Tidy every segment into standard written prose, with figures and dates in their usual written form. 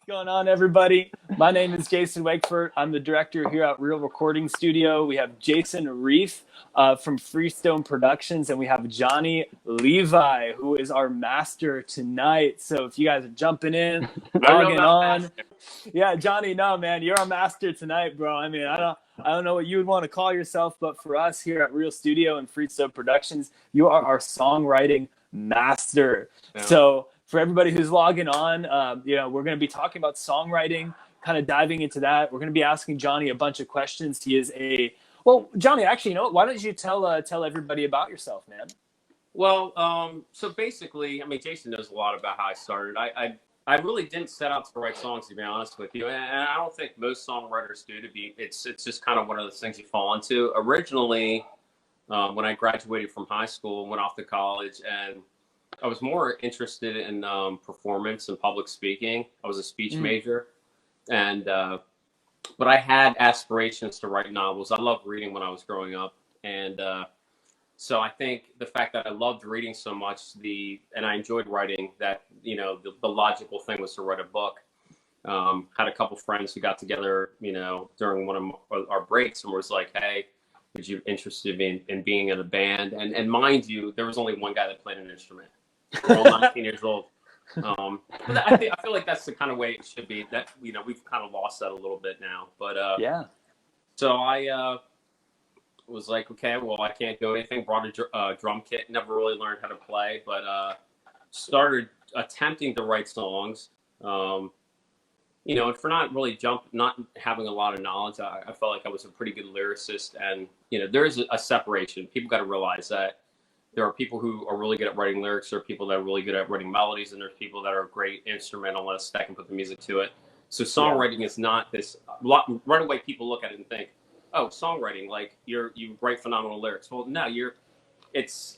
going on, everybody? My name is Jason Wakeford. I'm the director here at Real Recording Studio. We have Jason Reef from Freestone Productions, and we have Johnni Levi, who is our master tonight. So if you guys are jumping in, logging on. Yeah, Johnny, no, man, you're our master tonight, bro. I mean, I don't know what you would want to call yourself, but for us here at Real Studio and Freestone Productions, you are our songwriting master. Yeah. So for everybody who's logging on, we're going to be talking about songwriting, kind of diving into that. We're going to be asking Johnny a bunch of questions. He is Johnny, actually, you know what? Why don't you tell everybody about yourself, man? Well, so basically, I mean, Jason knows a lot about how I started. I really didn't set out to write songs, to be honest with you, and I don't think most songwriters do. It's just kind of one of those things you fall into. Originally, when I graduated from high school and went off to college, and I was more interested in performance and public speaking. I was a speech major, and but I had aspirations to write novels. I loved reading when I was growing up, and so I think the fact that I loved reading so much, and I enjoyed writing, that the logical thing was to write a book. Had a couple friends who got together, during one of our breaks, and was like, "Hey, would you interested in being in a band?" And mind you, there was only one guy that played an instrument. We're all 19 years old. But I feel like that's the kind of way it should be. That we've kind of lost that a little bit now. But yeah. So I was like, okay, well, I can't do anything. Brought a drum kit. Never really learned how to play, but started attempting to write songs. And for not having a lot of knowledge, I felt like I was a pretty good lyricist. And there is a separation. People got to realize that there are people who are really good at writing lyrics. There are people that are really good at writing melodies, and there's people that are great instrumentalists that can put the music to it. So songwriting is not this. Right away, people look at it and think, "Oh, songwriting, like you write phenomenal lyrics." Well, no, it's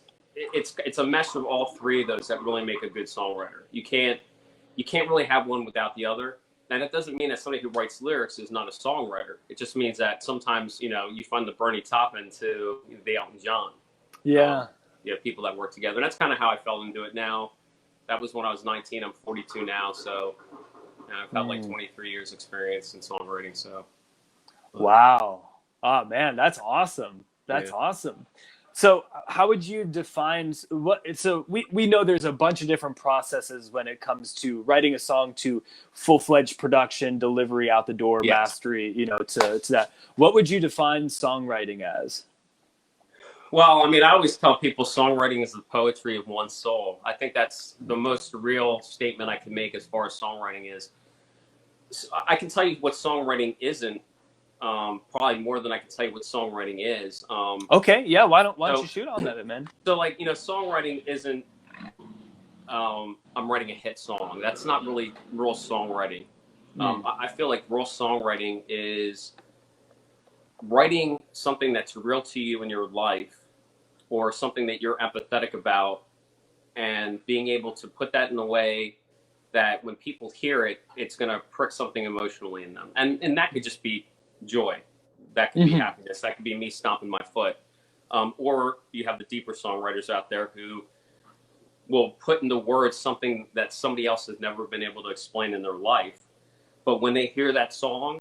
a mesh of all three of those that really make a good songwriter. You can't really have one without the other. And that doesn't mean that somebody who writes lyrics is not a songwriter. It just means that sometimes you find the Bernie Taupin to the Elton John. Yeah. People that work together. And that's kind of how I fell into it now. That was when I was 19. I'm 42 now, so I've got like 23 years experience in songwriting. So. Wow. Oh man, that's awesome. That's awesome. So how would you define so we know there's a bunch of different processes when it comes to writing a song to full-fledged production, delivery out the door, mastery, to that. What would you define songwriting as? Well, I mean, I always tell people songwriting is the poetry of one's soul. I think that's the most real statement I can make as far as songwriting is. I can tell you what songwriting isn't, probably more than I can tell you what songwriting is. Okay, yeah, why don't you shoot on that, man? So, songwriting isn't, I'm writing a hit song. That's not really real songwriting. I feel like real songwriting is writing something that's real to you in your life, or something that you're empathetic about, and being able to put that in a way that when people hear it, it's going to prick something emotionally in them. And that could just be joy. That could be happiness. That could be me stomping my foot. Or you have the deeper songwriters out there who will put into words something that somebody else has never been able to explain in their life. But when they hear that song,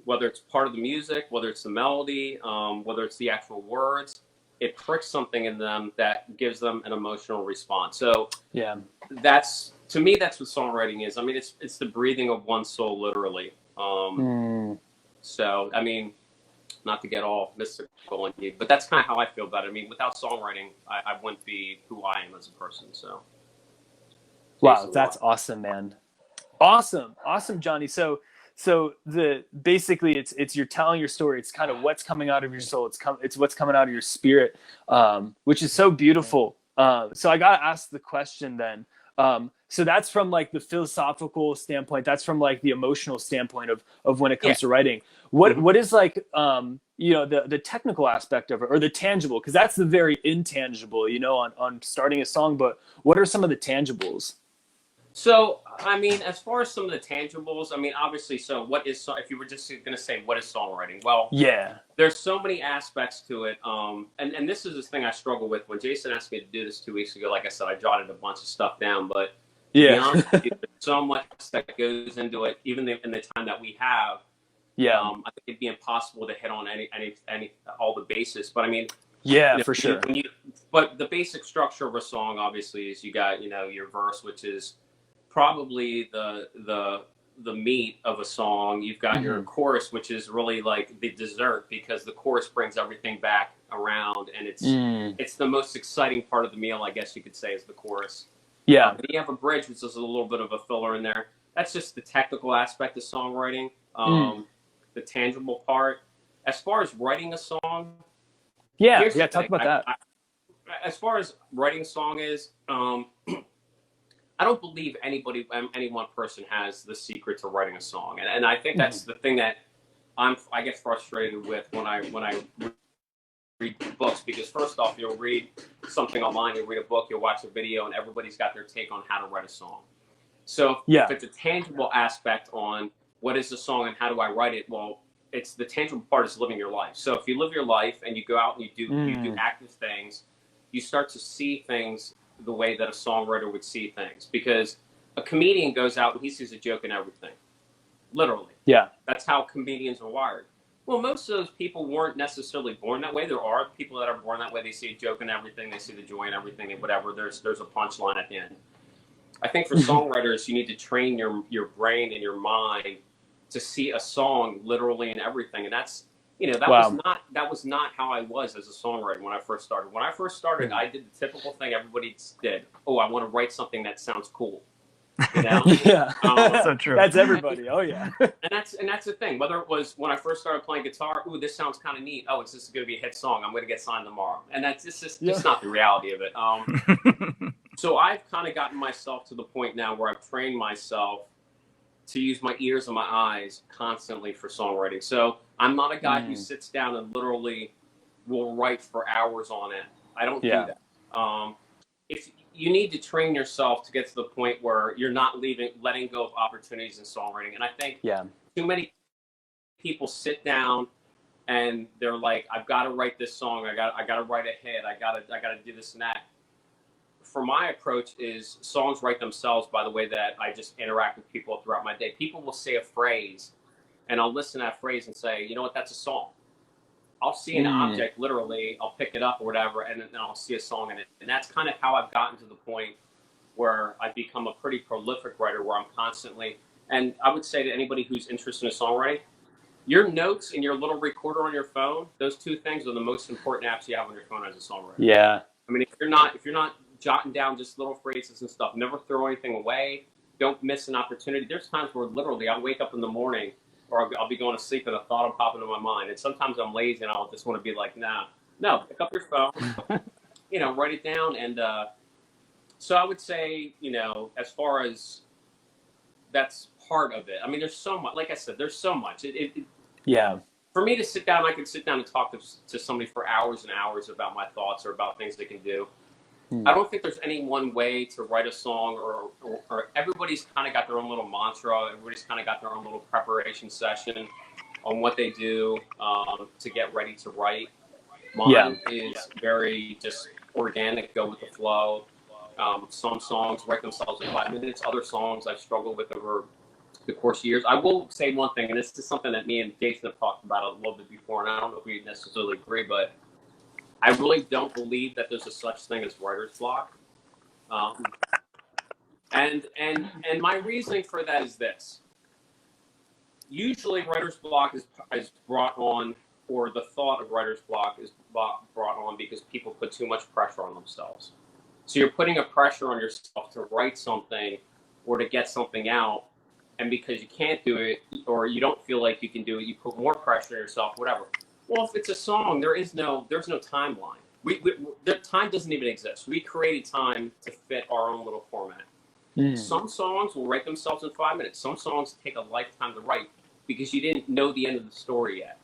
whether it's part of the music, whether it's the melody, whether it's the actual words, it pricks something in them that gives them an emotional response. So that's what songwriting is. I mean, it's the breathing of one's soul, literally. So, I mean, not to get all mystical on you, but that's kind of how I feel about it. I mean, without songwriting, I wouldn't be who I am as a person. So, wow, that's awesome, man. Awesome, Johnny. So basically it's you're telling your story. It's kind of what's coming out of your soul. It's what's coming out of your spirit, which is so beautiful. So I gotta ask the question then. So that's from like the philosophical standpoint. That's from like the emotional standpoint of when it comes to writing. What is like the technical aspect of it, or the tangible? Because that's the very intangible, on starting a song. But what are some of the tangibles? So, I mean, as far as some of the tangibles, I mean, obviously, so if you were just going to say, what is songwriting? Well, there's so many aspects to it. And this is the thing I struggle with. When Jason asked me to do this 2 weeks ago, like I said, I jotted a bunch of stuff down, but To be Yeah. honest with you, there's so much that goes into it, even in the time that we have. Yeah. I think it'd be impossible to hit on any all the bases. But I mean, Yeah, for sure. but the basic structure of a song, obviously, is you got, your verse, which is probably the meat of a song. You've got your chorus, which is really like the dessert, because the chorus brings everything back around, and it's the most exciting part of the meal, I guess you could say, is the chorus. Yeah. Then you have a bridge, which is a little bit of a filler in there. That's just the technical aspect of songwriting, the tangible part. As far as writing a song, Yeah. here's the Yeah. Talk thing. about that. As far as writing a song is, I don't believe any one person has the secret to writing a song, and I think that's the thing that I get frustrated with when I read books, because first off, you'll read something online, you'll read a book, you'll watch a video, and everybody's got their take on how to write a song. So if it's a tangible aspect on what is the song and how do I write it, well, it's the tangible part is living your life. So if you live your life and you go out and you do active things, you start to see things the way that a songwriter would see things, because a comedian goes out and he sees a joke in everything, literally. Yeah. That's how comedians are wired. Well, most of those people weren't necessarily born that way. There are people that are born that way. They see a joke in everything. They see the joy in everything, and whatever. There's a punchline at the end. I think for songwriters, you need to train your brain and your mind to see a song literally in everything, and that's that was not how I was as a songwriter when I first started. When I first started, I did the typical thing everybody did. Oh, I want to write something that sounds cool. Yeah. So true. That's everybody. Oh yeah. And that's the thing. Whether it was when I first started playing guitar, ooh, this sounds kind of neat. Oh, this is going to be a hit song. I'm going to get signed tomorrow. And that's just not the reality of it. So I've kind of gotten myself to the point now where I've trained myself to use my ears and my eyes constantly for songwriting. So I'm not a guy who sits down and literally will write for hours on end. I don't do that. If you need to train yourself to get to the point where you're not letting go of opportunities in songwriting. And I think too many people sit down and they're like, I've got to write this song. I got to write a hit. I got to do this and that. For my approach is songs write themselves by the way that I just interact with people throughout my day. People will say a phrase and I'll listen to that phrase and say, you know what, that's a song. I'll see an object, literally, I'll pick it up or whatever, and then I'll see a song in it. And that's kind of how I've gotten to the point where I've become a pretty prolific writer, where I'm constantly, and I would say to anybody who's interested in songwriting, your notes and your little recorder on your phone, those two things are the most important apps you have on your phone as a songwriter. Yeah. I mean, if you're not jotting down just little phrases and stuff, never throw anything away, don't miss an opportunity. There's times where literally I'll wake up in the morning or I'll be going to sleep and a thought will pop into my mind. And sometimes I'm lazy and I'll just want to be like, no, pick up your phone, write it down. And so I would say, as far as that's part of it. I mean, there's so much, like I said, there's so much. For me to sit down, I could sit down and talk to somebody for hours and hours about my thoughts or about things they can do. I don't think there's any one way to write a song, or everybody's kind of got their own little mantra. Everybody's kind of got their own little preparation session on what they do to get ready to write. Mine is very just organic, go with the flow. Some songs write themselves in 5 minutes. Other songs I've struggled with over the course of years. I will say one thing, and this is something that me and Jason have talked about a little bit before, and I don't know if we necessarily agree, but I really don't believe that there's a such thing as writer's block. And my reasoning for that is this. Usually writer's block is brought on, or the thought of writer's block is brought on because people put too much pressure on themselves. So you're putting a pressure on yourself to write something or to get something out, and because you can't do it or you don't feel like you can do it, you put more pressure on yourself, whatever. Well, if it's a song, there's no timeline. The time doesn't even exist. We created time to fit our own little format. Some songs will write themselves in 5 minutes. Some songs take a lifetime to write because you didn't know the end of the story yet.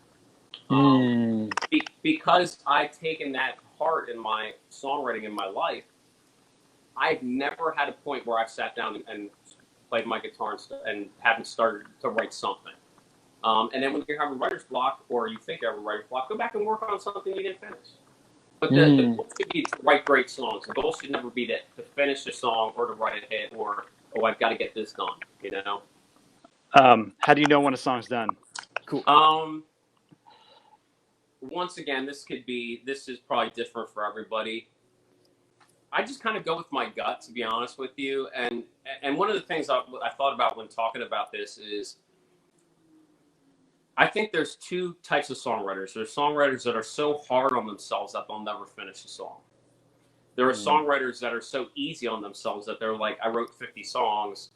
Because I've taken that part in my songwriting in my life, I've never had a point where I've sat down and played my guitar and haven't started to write something. And then when you have a writer's block, or you think you have a writer's block, go back and work on something you didn't finish. But the goal should be to write great songs. The goal should never be to finish a song or to write a hit or oh, I've got to get this done, you know? How do you know when a song's done? Cool. Once again, this is probably different for everybody. I just kind of go with my gut, to be honest with you. And one of the things I thought about when talking about this is, I think there's two types of songwriters. There's songwriters that are so hard on themselves that they'll never finish a song. There are songwriters that are so easy on themselves that they're like, I wrote 50 songs,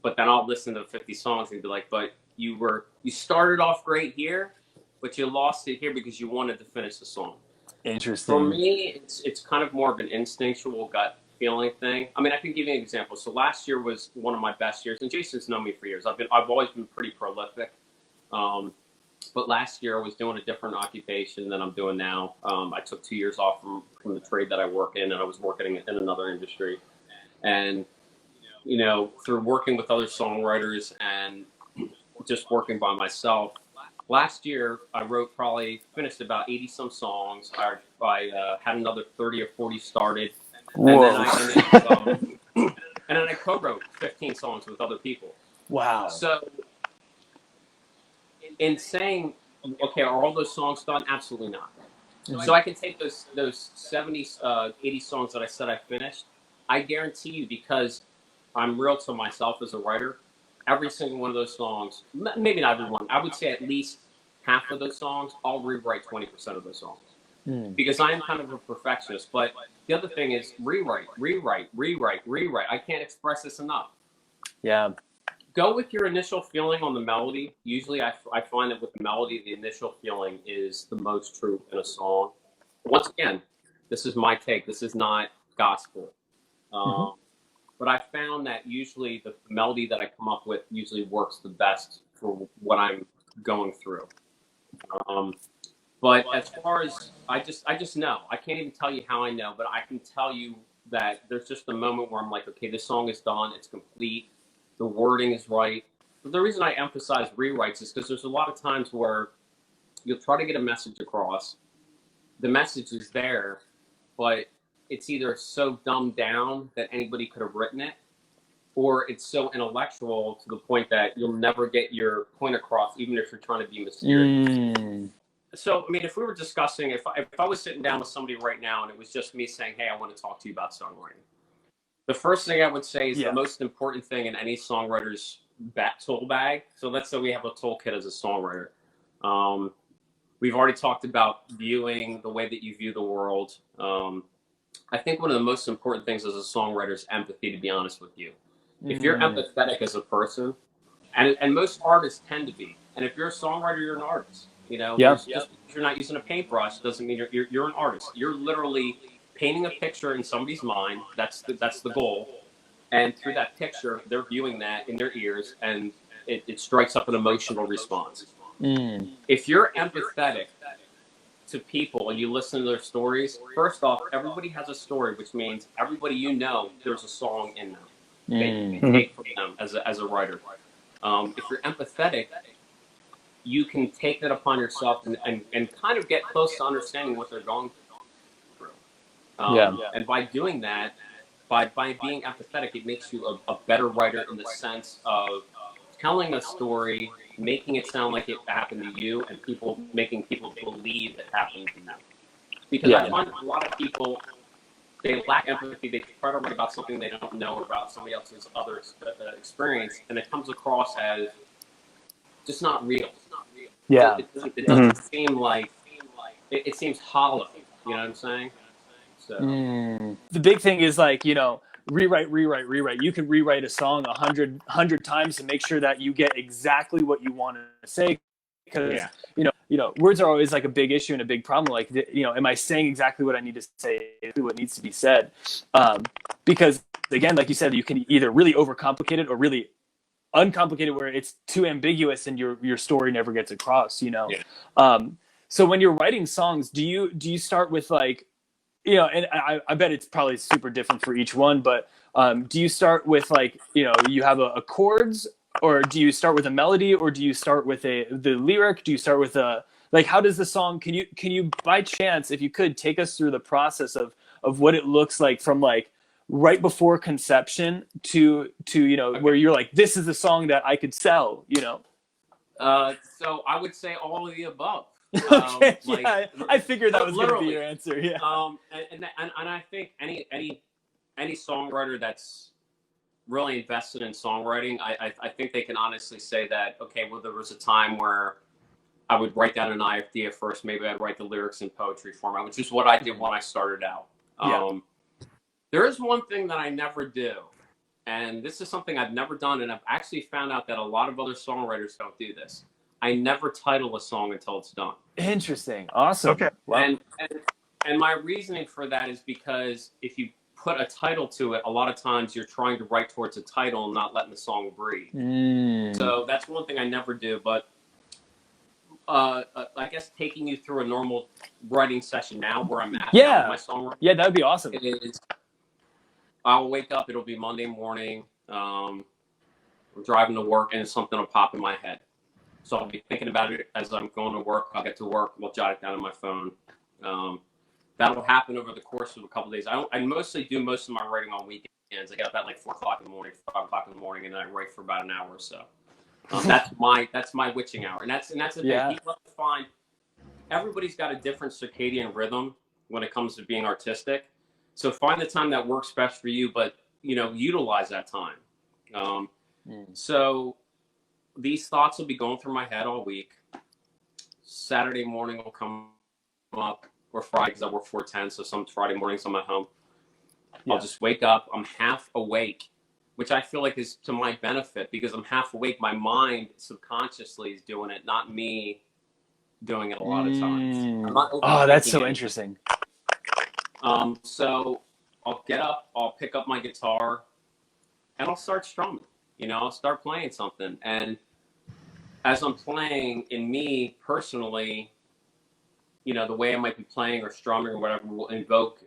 but then I'll listen to 50 songs and be like, but you started off great here, but you lost it here because you wanted to finish the song. Interesting. For me, it's kind of more of an instinctual gut feeling thing. I mean, I can give you an example. So last year was one of my best years, and Jason's known me for years. I've always been pretty prolific. But last year I was doing a different occupation than I'm doing now. I took 2 years off from the trade that I work in, and I was working in another industry. And, you know, through working with other songwriters and just working by myself, last year I finished about 80 some songs. I had another 30 or 40 started. Whoa. And then I co-wrote 15 songs with other people. Wow. So in saying, okay, are all those songs done? Absolutely not. Mm-hmm. So I can take those 70, 80 songs that I said I finished. I guarantee you, because I'm real to myself as a writer, every single one of those songs, maybe not every one, I would say at least half of those songs, I'll rewrite 20% of those songs. Because I am kind of a perfectionist. But the other thing is rewrite. I can't express this enough. Yeah. Go with your initial feeling on the melody. Usually I find that with the melody, the initial feeling is the most true in a song. Once again, this is my take. This is not gospel. But I found that usually the melody that I come up with usually works the best for what I'm going through. But as far as, I just know. I can't even tell you how I know, but I can tell you that there's just a moment where I'm like, okay, this song is done. It's complete. The wording is right. But the reason I emphasize rewrites is because there's a lot of times where you'll try to get a message across. The message is there, but it's either so dumbed down that anybody could have written it, or it's so intellectual to the point that you'll never get your point across, even if you're trying to be mysterious. So, I mean, if we were discussing, if I was sitting down with somebody right now and it was just me saying, hey, I want to talk to you about songwriting, the first thing I would say is the most important thing in any songwriter's tool bag. So let's say we have a toolkit as a songwriter. We've already talked about viewing, the way that you view the world. I think one of the most important things as a songwriter is empathy, to be honest with you. If you're empathetic as a person, and most artists tend to be, and if you're a songwriter, you're an artist. You know, just because you're not using a paintbrush doesn't mean you're an artist. You're literally painting a picture in somebody's mind. That's the goal. And through that picture, they're viewing that in their ears, and it strikes up an emotional response. If you're empathetic to people and you listen to their stories, first off, everybody has a story, which means everybody you know, there's a song in them that you can take from them as a writer. If you're empathetic, you can take that upon yourself and kind of get close to understanding what they're going through. And by doing that, by being empathetic, it makes you a better writer in the sense of telling a story, making it sound like it happened to you, and making people believe it happened to them. Because I find a lot of people, they lack empathy. They try to write about something they don't know about somebody else's other experience, and it comes across as just not real. Yeah. It doesn't seem like, it seems hollow. You know what I'm saying? So the big thing is, like, you know, rewrite. You can rewrite a song 100 times to make sure that you get exactly what you want to say, because you know words are always like a big issue and a big problem. Like, you know, am I saying exactly what I need to say, what needs to be said? Because again, like you said, you can either really overcomplicate it or really uncomplicate it where it's too ambiguous and your story never gets across, you know. So when you're writing songs, do you start with, like, you know, and I bet it's probably super different for each one, but do you start with, like, you know, you have a chords, or do you start with a melody, or do you start with the lyric? Do you start with like, how does the song, can you by chance, if you could, take us through the process of what it looks like from, like, right before conception to where you're like, this is a song that I could sell, So I would say all of the above. Okay, Like, yeah, I figured that was going to be literally. your answer. Yeah. And I think any songwriter that's really invested in songwriting, I think they can honestly say that, okay, well, there was a time where I would write down an idea first. Maybe I'd write the lyrics in poetry format, which is what I did when I started out. Yeah. There is one thing that I never do, and this is something I've never done, and I've actually found out that a lot of other songwriters don't do this. I never title a song until it's done. Interesting. Awesome. Okay. Wow. And my reasoning for that is because if you put a title to it, a lot of times you're trying to write towards a title and not letting the song breathe. So that's one thing I never do. But I guess taking you through a normal writing session now, where I'm at now with my songwriting. Yeah, that would be awesome. It is. I'll wake up. It'll be Monday morning. I'm driving to work, and something will pop in my head. So I'll be thinking about it as I'm going to work. I'll get to work. We'll jot it down on my phone. That'll happen over the course of a couple of days. I mostly do most of my writing on weekends. I get up at like 4 o'clock in the morning, 5 o'clock in the morning, and then I write for about an hour or so. That's my witching hour, and that's the thing. People have to find. Everybody's got a different circadian rhythm when it comes to being artistic. So find the time that works best for you, but utilize that time. So these thoughts will be going through my head all week. Saturday morning will come up, or Friday, because I work 4/10, so some Friday mornings I'm at home. I'll just wake up. I'm half awake, which I feel like is to my benefit, because I'm half awake. My mind subconsciously is doing it, not me doing it a lot of times. I'm not that's so anything. interesting. So I'll get up, I'll pick up my guitar, and I'll start strumming. I'll start playing something. And as I'm playing, in me personally, the way I might be playing or strumming or whatever will invoke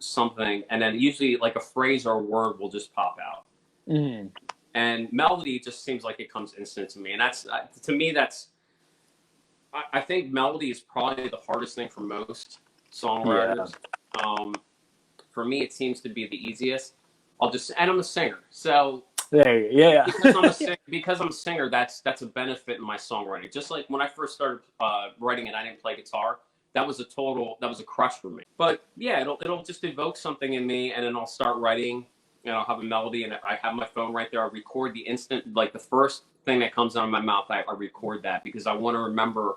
something. And then usually like a phrase or a word will just pop out. And melody just seems like it comes instant to me. And that's, to me, I think melody is probably the hardest thing for most songwriters. For me, it seems to be the easiest. And I'm a singer. So there you go. because I'm a singer, that's a benefit in my songwriting. Just like when I first started writing and I didn't play guitar, that was a crush for me. But yeah, it'll just evoke something in me, and then I'll start writing, and I'll have a melody, and I have my phone right there. I record the instant, like the first thing that comes out of my mouth, I record that, because I want to remember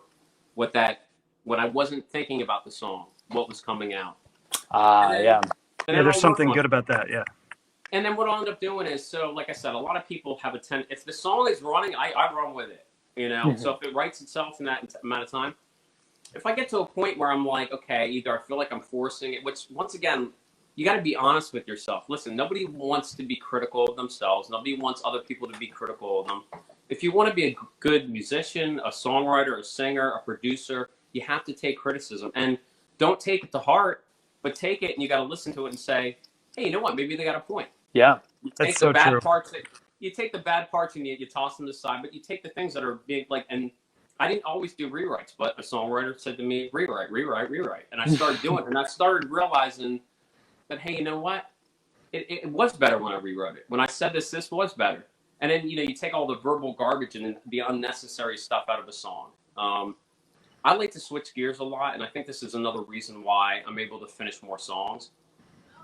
when I wasn't thinking about the song, what was coming out. There's something good about that. Yeah. And then what I'll end up doing is, so like I said, a lot of people have if the song is running, I run with it, So if it writes itself in that amount of time, if I get to a point where I'm like, okay, either I feel like I'm forcing it, which once again, you got to be honest with yourself. Listen, nobody wants to be critical of themselves. Nobody wants other people to be critical of them. If you want to be a good musician, a songwriter, a singer, a producer, you have to take criticism, and don't take it to heart, but take it and you got to listen to it and say, hey, you know what? Maybe they got a point. Yeah, that's so true. You take the bad parts and you toss them aside, but you take the things that are being like, and I didn't always do rewrites, but a songwriter said to me, rewrite. And I started doing it, and I started realizing that, hey, you know what? It was better when I rewrote it. When I said this was better. And then, you take all the verbal garbage and the unnecessary stuff out of a song. I like to switch gears a lot, and I think this is another reason why I'm able to finish more songs,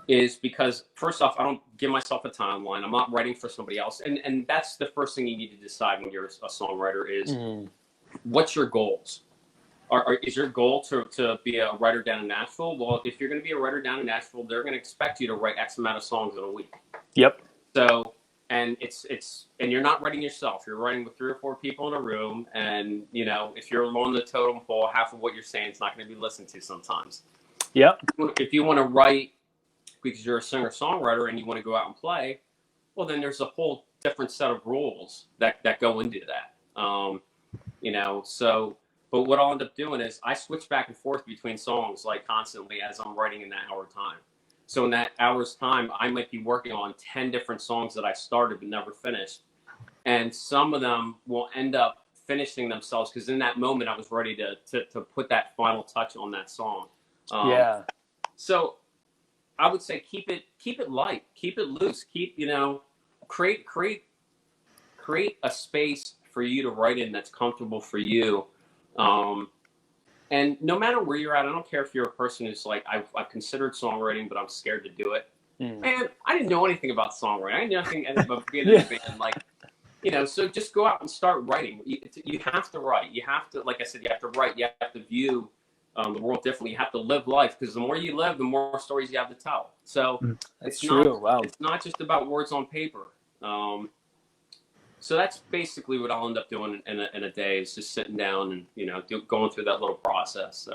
is because, first off, I don't give myself a timeline. I'm not writing for somebody else. And that's the first thing you need to decide when you're a songwriter is, what's your goals? Is your goal to be a writer down in Nashville? Well, if you're going to be a writer down in Nashville, they're going to expect you to write X amount of songs in a week. Yep. So, and and you're not writing yourself. You're writing with 3 or 4 people in a room. And, if you're along the totem pole, half of what you're saying is not going to be listened to sometimes. Yep. If you want to write because you're a singer-songwriter and you want to go out and play, well, then there's a whole different set of rules that go into that. So, but what I'll end up doing is I switch back and forth between songs like constantly as I'm writing in that hour time. So in that hour's time, I might be working on 10 different songs that I started but never finished. And some of them will end up finishing themselves because in that moment I was ready to put that final touch on that song. So I would say keep it light, keep it loose, create a space for you to write in that's comfortable for you. And no matter where you're at, I don't care if you're a person who's like, I've considered songwriting, but I'm scared to do it. Man, I didn't know anything about songwriting. I didn't know anything about being in a band. Like, so just go out and start writing. You have to write. You have to, like I said, you have to write. You have to view the world differently. You have to live life, because the more you live, the more stories you have to tell. So That's true. Wow. It's not just about words on paper. So that's basically what I'll end up doing in a day, is just sitting down and going through that little process.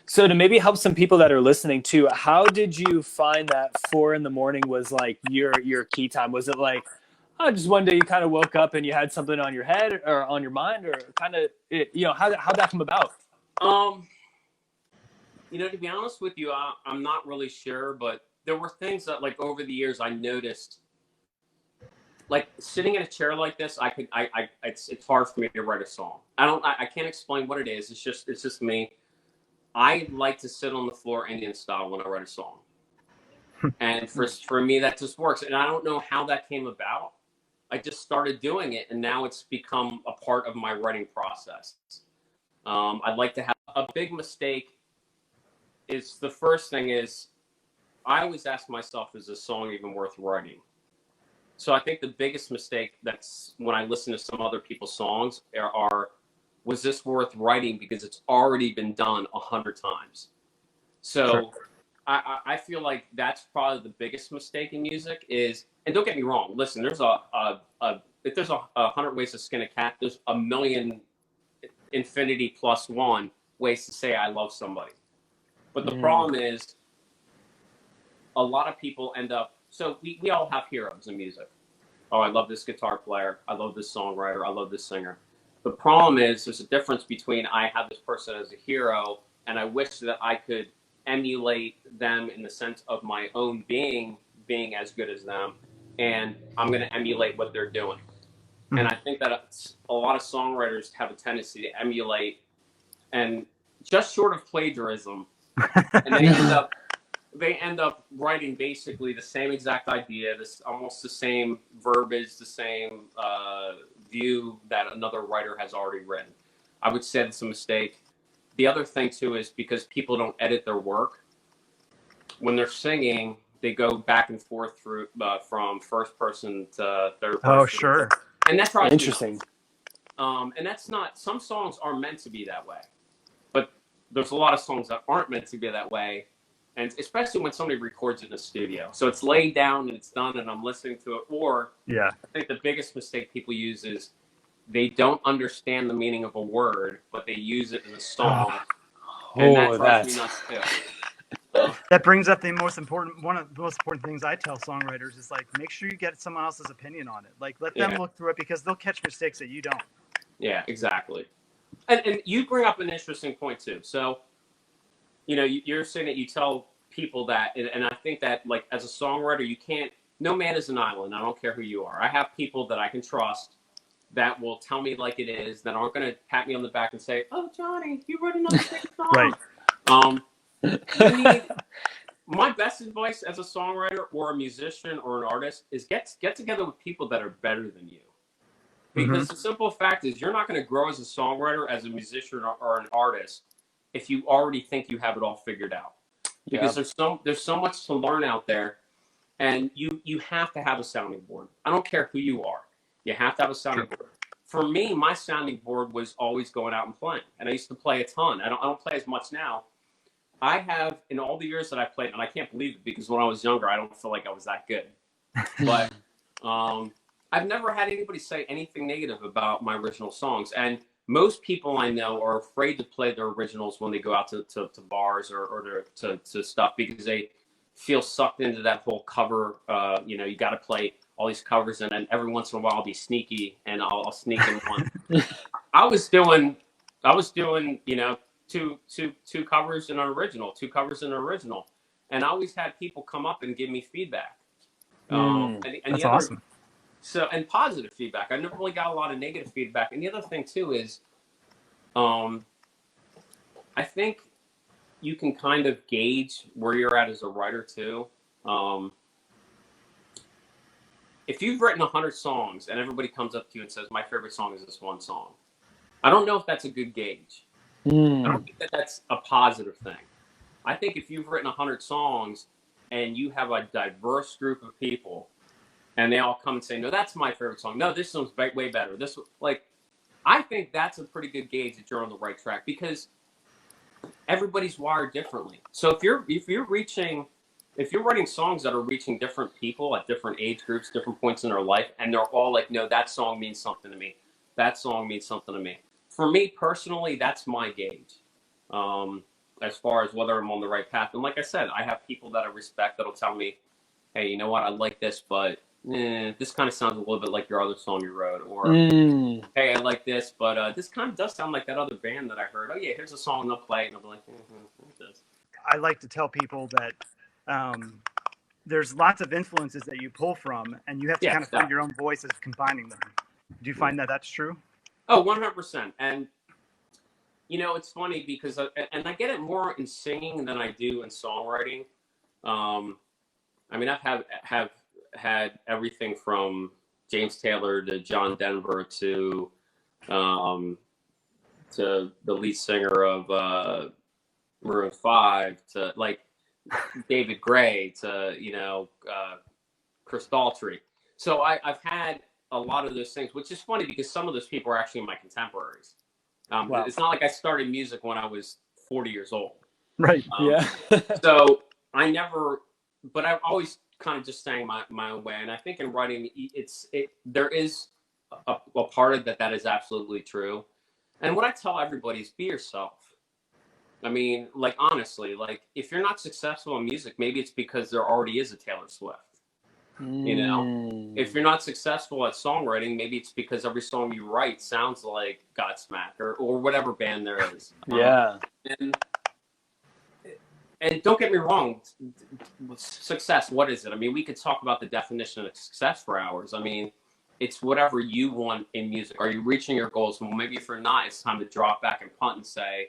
So to maybe help some people that are listening too, how did you find that 4 a.m. was like your key time? Was it like, oh, just one day you kind of woke up and you had something on your head or on your mind, or kind of how'd that come about? To be honest with you, I'm not really sure, but there were things that, like, over the years I noticed. Like, sitting in a chair like this, it's hard for me to write a song. I can't explain what it is. It's just me. I like to sit on the floor Indian style when I write a song. And for me, that just works. And I don't know how that came about. I just started doing it, and now it's become a part of my writing process. I'd like to have a big mistake. Is the first thing is, I always ask myself, is this song even worth writing? So I think the biggest mistake, that's when I listen to some other people's songs, was this worth writing, because it's already been done 100 times. So sure. I feel like that's probably the biggest mistake in music is, and don't get me wrong, listen, there's if there's 100 ways to skin a cat, there's a million infinity plus one ways to say I love somebody. But the problem is, a lot of people end up, so we all have heroes in music. Oh, I love this guitar player. I love this songwriter. I love this singer. The problem is, there's a difference between I have this person as a hero, and I wish that I could emulate them in the sense of my own being as good as them, and I'm going to emulate what they're doing. Mm-hmm. And I think that a lot of songwriters have a tendency to emulate, and just short of plagiarism, and they end up writing basically the same exact idea, almost the same verbiage, the same view that another writer has already written. I would say that's a mistake. The other thing too is, because people don't edit their work, when they're singing, they go back and forth through from first person to third person. Oh, sure. And that's right. Interesting. And that's not, some songs are meant to be that way, but there's a lot of songs that aren't meant to be that way. And especially when somebody records it in a studio. So it's laid down and it's done and I'm listening to it. Or I think the biggest mistake people use is they don't understand the meaning of a word, but they use it in a song. And that drives me nuts too. That brings up one of the most important things I tell songwriters is, like, make sure you get someone else's opinion on it. Like, let them look through it, because they'll catch mistakes that you don't. Yeah, exactly. And you bring up an interesting point too. So, you're saying that you tell people that, and I think that, like, as a songwriter, no man is an island. I don't care who you are. I have people that I can trust that will tell me like it is, that aren't going to pat me on the back and say, "Oh, Johnny, you wrote another great song." Right. My best advice as a songwriter or a musician or an artist is get together with people that are better than you. Because the simple fact is, you're not going to grow as a songwriter, as a musician, or an artist if you already think you have it all figured out. Because there's so much to learn out there, and you have to have a sounding board. I don't care who you are. You have to have a sounding board. For me, my sounding board was always going out and playing, and I used to play a ton. I don't play as much now. I have, in all the years that I played, and I can't believe it, because when I was younger, I don't feel like I was that good. But I've never had anybody say anything negative about my original songs. And most people I know are afraid to play their originals when they go out to bars or to stuff, because they feel sucked into that whole cover. You got to play all these covers, and then every once in a while I'll be sneaky and I'll sneak in one. I was doing two covers and an original, and I always had people come up and give me feedback. And that's awesome. So, and positive feedback. I never really got a lot of negative feedback. And the other thing too is, I think you can kind of gauge where you're at as a writer too. Um, if you've written 100 songs and everybody comes up to you and says, my favorite song is this one song, I don't know if that's a good gauge. I don't think that that's a positive thing. I think if you've written 100 songs and you have a diverse group of people and they all come and say, no, that's my favorite song. No, this song's way better. This, like, I think that's a pretty good gauge that you're on the right track, because everybody's wired differently. So if you're writing songs that are reaching different people at different age groups, different points in their life, and they're all like, no, that song means something to me. That song means something to me. For me personally, that's my gauge. As far as whether I'm on the right path. And like I said, I have people that I respect that'll tell me, hey, you know what, I like this, but this kind of sounds a little bit like your other song you wrote. Or, hey, I like this, but this kind of does sound like that other band that I heard. Oh, yeah, here's a song, they'll play it, and I'll be like, this. I like to tell people that there's lots of influences that you pull from, and you have to kind of find your own voice as combining them. Do you find that that's true? Oh, 100%. And, you know, it's funny because, and I get it more in singing than I do in songwriting. I mean, I've had everything from James Taylor to John Denver to the lead singer of Maroon 5 to like David Gray to, you know, Chris Daltrey. So I've had a lot of those things, which is funny because some of those people are actually my contemporaries. Wow. It's not like I started music when I was 40 years old. Right. Yeah. So but I've always kind of just sang my own way. And I think in writing, there is a part of that is absolutely true. And what I tell everybody is be yourself. I mean, like, honestly, like, if you're not successful in music, maybe it's because there already is a Taylor Swift. You know, if you're not successful at songwriting, maybe it's because every song you write sounds like Godsmack or whatever band there is. Yeah. And don't get me wrong, success, what is it? I mean, we could talk about the definition of success for hours. I mean, it's whatever you want in music. Are you reaching your goals? Well, maybe if you're not, it's time to drop back and punt and say,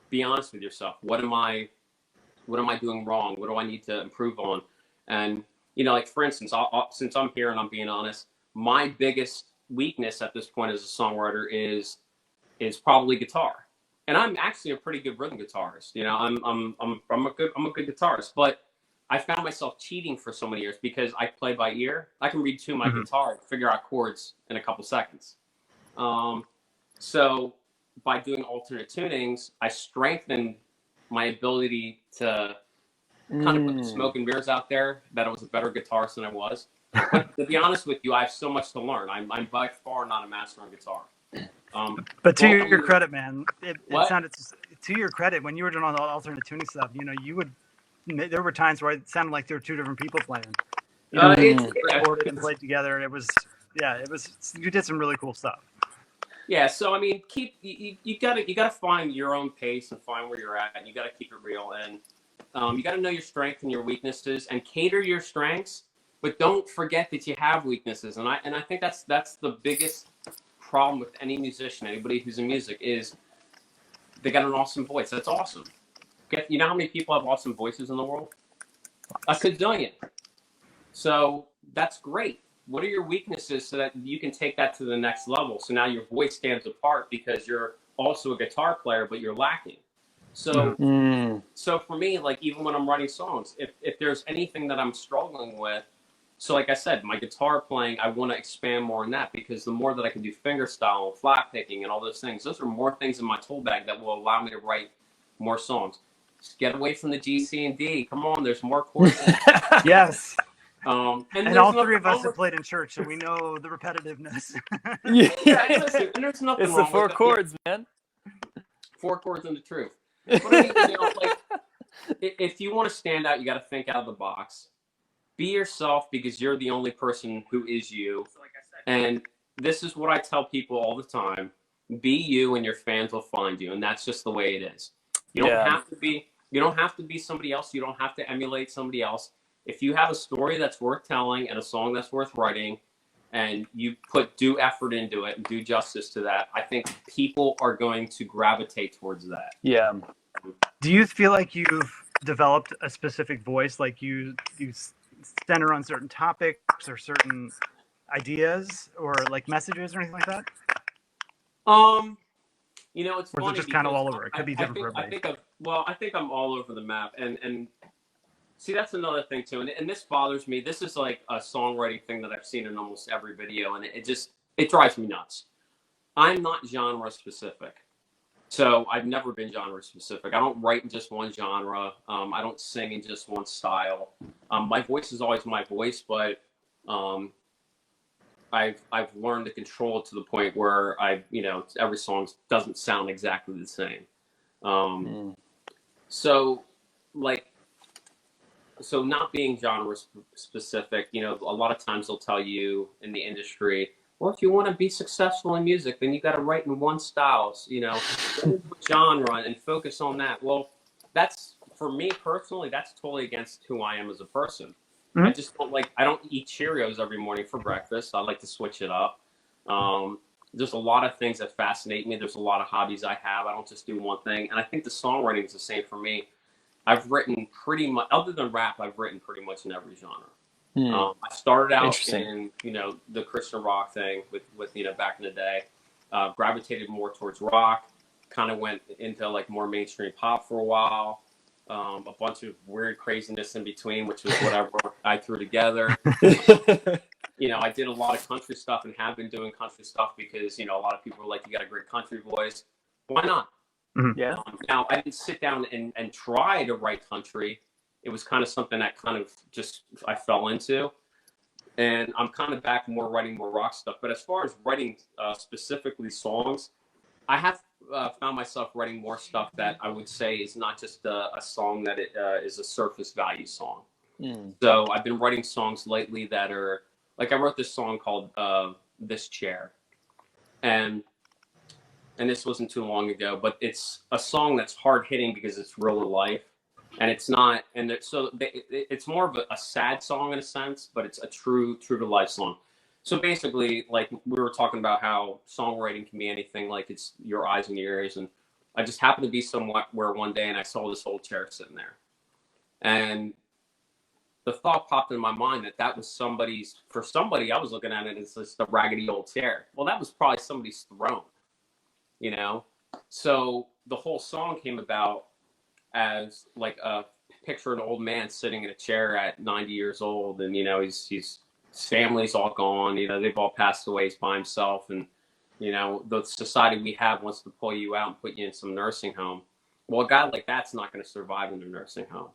be honest with yourself. What am I doing wrong? What do I need to improve on? And, you know, like, for instance, since I'm here and I'm being honest, my biggest weakness at this point as a songwriter is probably guitar. And I'm actually a pretty good rhythm guitarist. You know, I'm a good guitarist, but I found myself cheating for so many years because I play by ear. I can read to my guitar, figure out chords in a couple seconds. So by doing alternate tunings, I strengthened my ability to kind of put the smoke and mirrors out there that I was a better guitarist than I was. But to be honest with you, I have so much to learn. I'm by far not a master on guitar. But to your credit, man, it sounded, to your credit, when you were doing all the alternate tuning stuff, you know, there were times where it sounded like there were two different people playing. You know, recorded and played together. It was, you did some really cool stuff. Yeah, so I mean, you gotta find your own pace and find where you're at, and you gotta keep it real, and you gotta know your strengths and your weaknesses, and cater your strengths, but don't forget that you have weaknesses. And I think that's the biggest problem with any musician, anybody who's in music, is they got an awesome voice. That's awesome. You know how many people have awesome voices in the world? A gazillion. So that's great. What are your weaknesses so that you can take that to the next level? So now your voice stands apart because you're also a guitar player, but you're lacking. So, so for me, like, even when I'm writing songs, if there's anything that I'm struggling with, so like I said, my guitar playing, I want to expand more on that, because the more that I can do fingerstyle and flat picking and all those are more things in my tool bag that will allow me to write more songs. Just get away from the G, C, and D. Come on, there's more chords. Yes. And all three of us have played in church, so we know the repetitiveness. Listen, and there's nothing it's wrong the four with chords, man. 4 chords and the truth. But I mean, you know, like, if you want to stand out, you got to think out of the box. Be yourself, because you're the only person who is you. And this is what I tell people all the time. Be you, and your fans will find you. And that's just the way it is. You don't have to be somebody else. You don't have to emulate somebody else. If you have a story that's worth telling and a song that's worth writing, and you put due effort into it and do justice to that, I think people are going to gravitate towards that. Yeah. Do you feel like you've developed a specific voice, like you center on certain topics or certain ideas or like messages or anything like that? You know, it's Or is it funny just kind of because all over? It could be different for everybody. I think I'm all over the map, and see, that's another thing too, and this bothers me. This is like a songwriting thing that I've seen in almost every video, and it drives me nuts. I'm not genre specific. So I've never been genre specific. I don't write in just one genre. I don't sing in just one style. My voice is always my voice, but I've learned to control it to the point where every song doesn't sound exactly the same. So not being genre specific, a lot of times they'll tell you in the industry, well, if you want to be successful in music, then you got to write in one style, genre and focus on that. Well, that's, for me personally, that's totally against who I am as a person. Mm-hmm. I don't eat Cheerios every morning for breakfast. I like to switch it up. There's a lot of things that fascinate me. There's a lot of hobbies I have. I don't just do one thing. And I think the songwriting is the same for me. I've written pretty much, other than rap, I've written pretty much in every genre. I started out in, the Christian rock thing with back in the day, gravitated more towards rock, kind of went into like more mainstream pop for a while, a bunch of weird craziness in between, which was whatever I threw together. I did a lot of country stuff and have been doing country stuff because, a lot of people are like, you got a great country voice. Why not? Yeah. Now, I didn't sit down and try to write country. It was kind of something that kind of just I fell into. And I'm kind of back writing more rock stuff. But as far as writing specifically songs, I have found myself writing more stuff that I would say is not just a song that it is a surface value song. So I've been writing songs lately that are, like I wrote this song called This Chair. And this wasn't too long ago, but it's a song that's hard hitting because it's real life. And it's not, and it's more of a sad song in a sense, but it's a true to life song. So basically, like we were talking about how songwriting can be anything, like it's your eyes and your ears. And I just happened to be somewhere one day and I saw this old chair sitting there. And the thought popped in my mind that was for somebody, I was looking at it as just a raggedy old chair. Well, that was probably somebody's throne, So the whole song came about as like a picture of an old man sitting in a chair at 90 years old, and his family's all gone, they've all passed away, he's by himself, and the society we have wants to pull you out and put you in some nursing home. Well, a guy like that's not going to survive in a nursing home.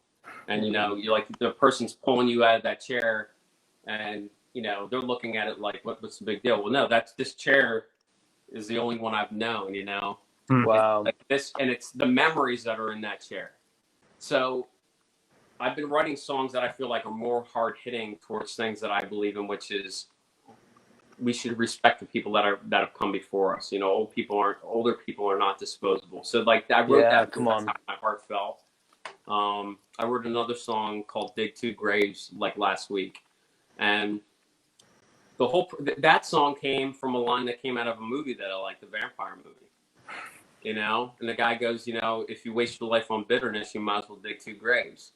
And you're like, the person's pulling you out of that chair, and they're looking at it like, what's the big deal? Well, no, this chair is the only one I've known, Wow. Like this, and it's the memories that are in that chair. So I've been writing songs that I feel like are more hard hitting towards things that I believe in, which is we should respect the people that have come before us. Older people are not disposable. So like I wrote that. Come on. That's how my heart felt. I wrote another song called "Dig Two Graves" like last week, and that song came from a line that came out of a movie that I like, the vampire movie. And the guy goes, if you waste your life on bitterness, you might as well dig two graves.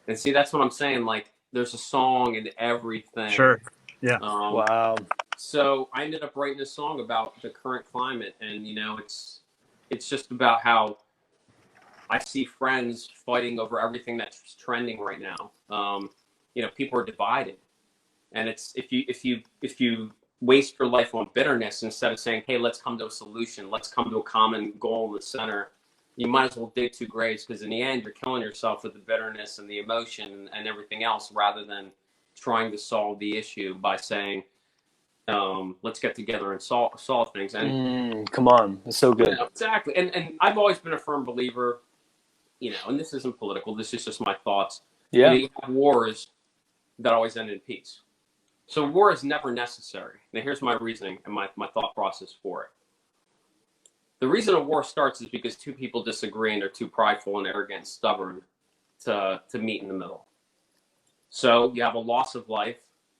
And see, that's what I'm saying. Like, there's a song in everything. Sure. Yeah. Wow. So I ended up writing a song about the current climate, and it's just about how I see friends fighting over everything that's trending right now. People are divided, and it's if you waste your life on bitterness instead of saying, hey, let's come to a solution, let's come to a common goal in the center, you might as well dig two graves, because in the end you're killing yourself with the bitterness and the emotion and everything else, rather than trying to solve the issue by saying, let's get together and solve things. And come on, it's so good. Exactly. And I've always been a firm believer, and this isn't political, this is just my thoughts. Yeah. You have wars that always end in peace. So war is never necessary. Now here's my reasoning and my thought process for it. The reason a war starts is because two people disagree and they're too prideful and arrogant and stubborn to meet in the middle. So you have a loss of life.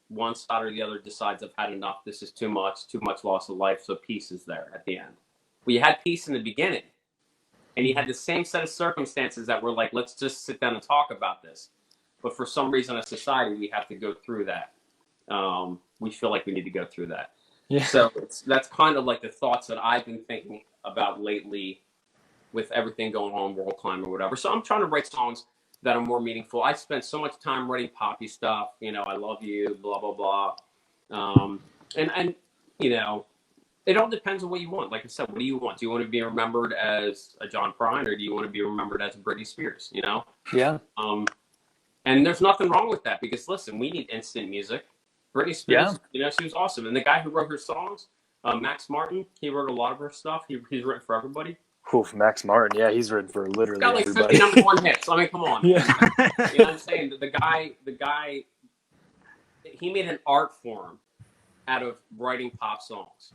One side or the other decides, I've had enough. This is too much loss of life. So peace is there at the end. Well, you had peace in the beginning. and you had the same set of circumstances that were like, let's just sit down and talk about this. But for some reason, as society, we have to go through that. We feel like we need to go through that. Yeah. So that's kind of like the thoughts that I've been thinking about lately with everything going on, world climate or whatever. So I'm trying to write songs that are more meaningful. I spent so much time writing poppy stuff, you know, I love you, blah, blah, blah. And you know, it all depends on what you want. Like I said, what do you want? Do you want to be remembered as a John Prine, or do you want to be remembered as a Britney Spears, you know? Yeah. And there's nothing wrong with that, because listen, we need instant music. Britney Spears, you know, she was awesome. And the guy who wrote her songs, Max Martin, he wrote a lot of her stuff. He's written for everybody. Oof, Max Martin, yeah, he's written for literally got like everybody. 50 #1 hits. I mean, come on. Yeah. You know what I'm saying? The guy, he made an art form out of writing pop songs.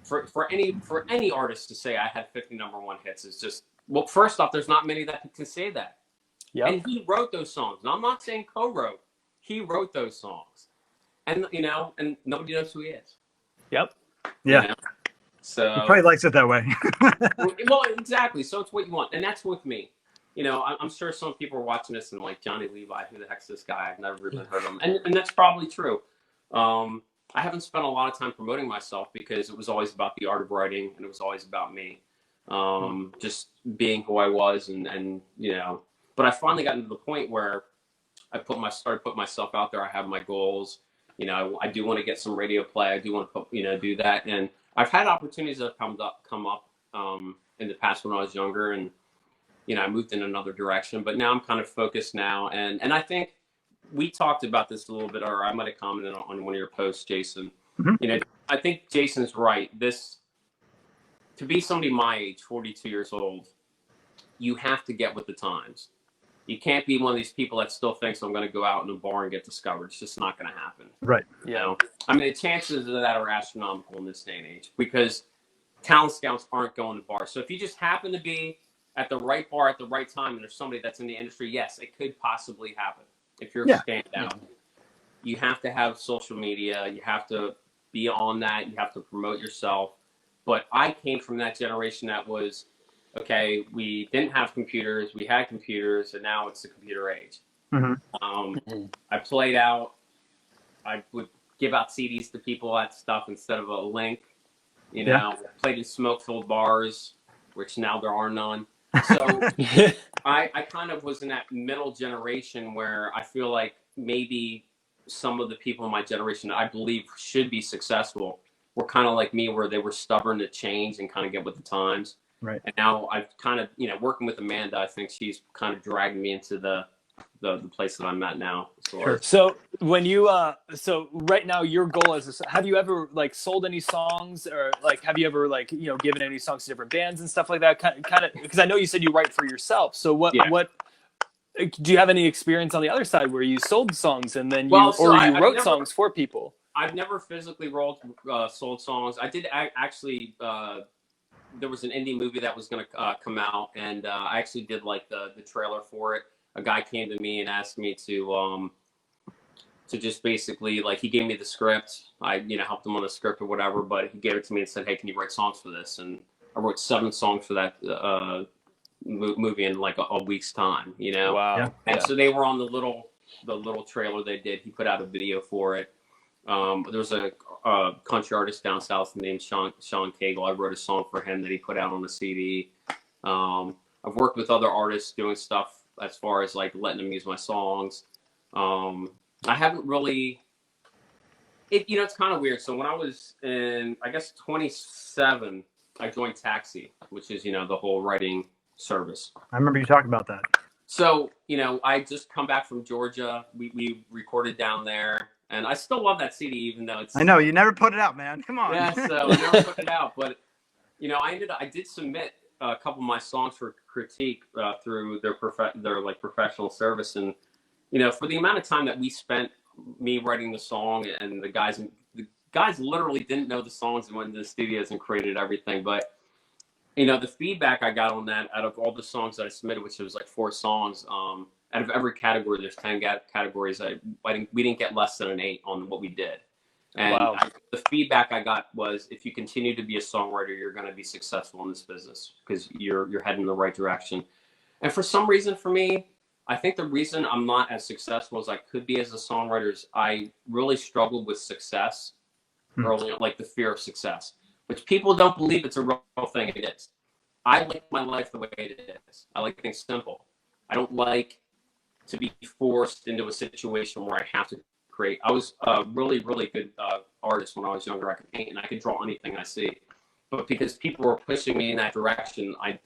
For any artist to say I had 50 #1 hits is just, well, first off, there's not many that can say that. Yeah. And he wrote those songs. Now, I'm not saying co-wrote. He wrote those songs. And, you know, and nobody knows who he is. Yep. Yeah. You know? So he probably likes it that way. Well, exactly. So it's what you want. And that's with me. You know, I'm sure some people are watching this and like, Johnni Levi, who the heck's this guy? I've never even heard of him. And that's probably true. I haven't spent a lot of time promoting myself because it was always about the art of writing, and it was always about me. Just being who I was, and you know, but I finally got to the point where I started putting myself out there. I have my goals. You know, I do want to get some radio play. I do want to do that. And I've had opportunities that have come up in the past when I was younger, and you know, I moved in another direction. But now I'm kind of focused now, and I think we talked about this a little bit, or I might have commented on one of your posts, Jason. Mm-hmm. You know, I think Jason's right. To be somebody my age, 42 years old, you have to get with the times. You can't be one of these people that still thinks I'm going to go out in a bar and get discovered. It's just not going to happen. Right. You know, I mean, the chances of that are astronomical in this day and age, because talent scouts aren't going to bars. So if you just happen to be at the right bar at the right time, and there's somebody that's in the industry, yes, it could possibly happen. If you're a standout, you have to have social media. You have to be on that. You have to promote yourself. But I came from that generation that was, okay, we didn't have computers. We had computers, and now it's the computer age. Mm-hmm. I played out. I would give out CDs to people at stuff instead of a link. You know, played in smoke-filled bars, which now there are none. So I kind of was in that middle generation where I feel like maybe some of the people in my generation that I believe should be successful were kind of like me, where they were stubborn to change and kind of get with the times. Right. And now I've kind of, you know, working with Amanda, I think she's kind of dragging me into the place that I'm at now. Sure. So when you so right now your goal is, have you ever like sold any songs, or like have you ever like, you know, given any songs to different bands and stuff like that, kind of, because I know you said you write for yourself, so what do you have any experience on the other side where you sold songs and then you wrote songs for people? I've never physically sold songs. I did actually there was an indie movie that was going to come out, and I actually did like the trailer for it. A guy came to me and asked me to just basically, like, he gave me the script. I, you know, helped him on the script or whatever, but he gave it to me and said, hey, can you write songs for this? And I wrote 7 songs for that movie in like a week's time, you know? Wow. Yeah. And so they were on the little trailer they did. He put out a video for it. There was a country artist down south named Sean Cagle. I wrote a song for him that he put out on a CD. I've worked with other artists doing stuff as far as like letting them use my songs. I haven't really, you know, it's kind of weird. So when I was in, I guess 27, I joined Taxi, which is, you know, the whole writing service. I remember you talking about that. So, you know, I just come back from Georgia. We recorded down there, and I still love that CD, even though it's. I know you never put it out, man. Come on. Yeah, so I never put it out, but you know, I did submit a couple of my songs for critique through their like professional service, and you know, for the amount of time that we spent, me writing the song, and the guys literally didn't know the songs and went into the studios and created everything. But you know, the feedback I got on that, out of all the songs that I submitted, which was like 4 songs, out of every category, there's 10 categories. We didn't get less than an 8 on what we did. And Wow. the feedback I got was, if you continue to be a songwriter, you're going to be successful in this business because you're heading in the right direction. And for some reason, for me, I think the reason I'm not as successful as I could be as a songwriter is I really struggled with success early, like the fear of success, which people don't believe it's a real thing. It is. I like my life the way it is. I like things simple. I don't like to be forced into a situation where I have to create. I was a really, really good artist when I was younger. I could paint and I could draw anything I see. But because people were pushing me in that direction, I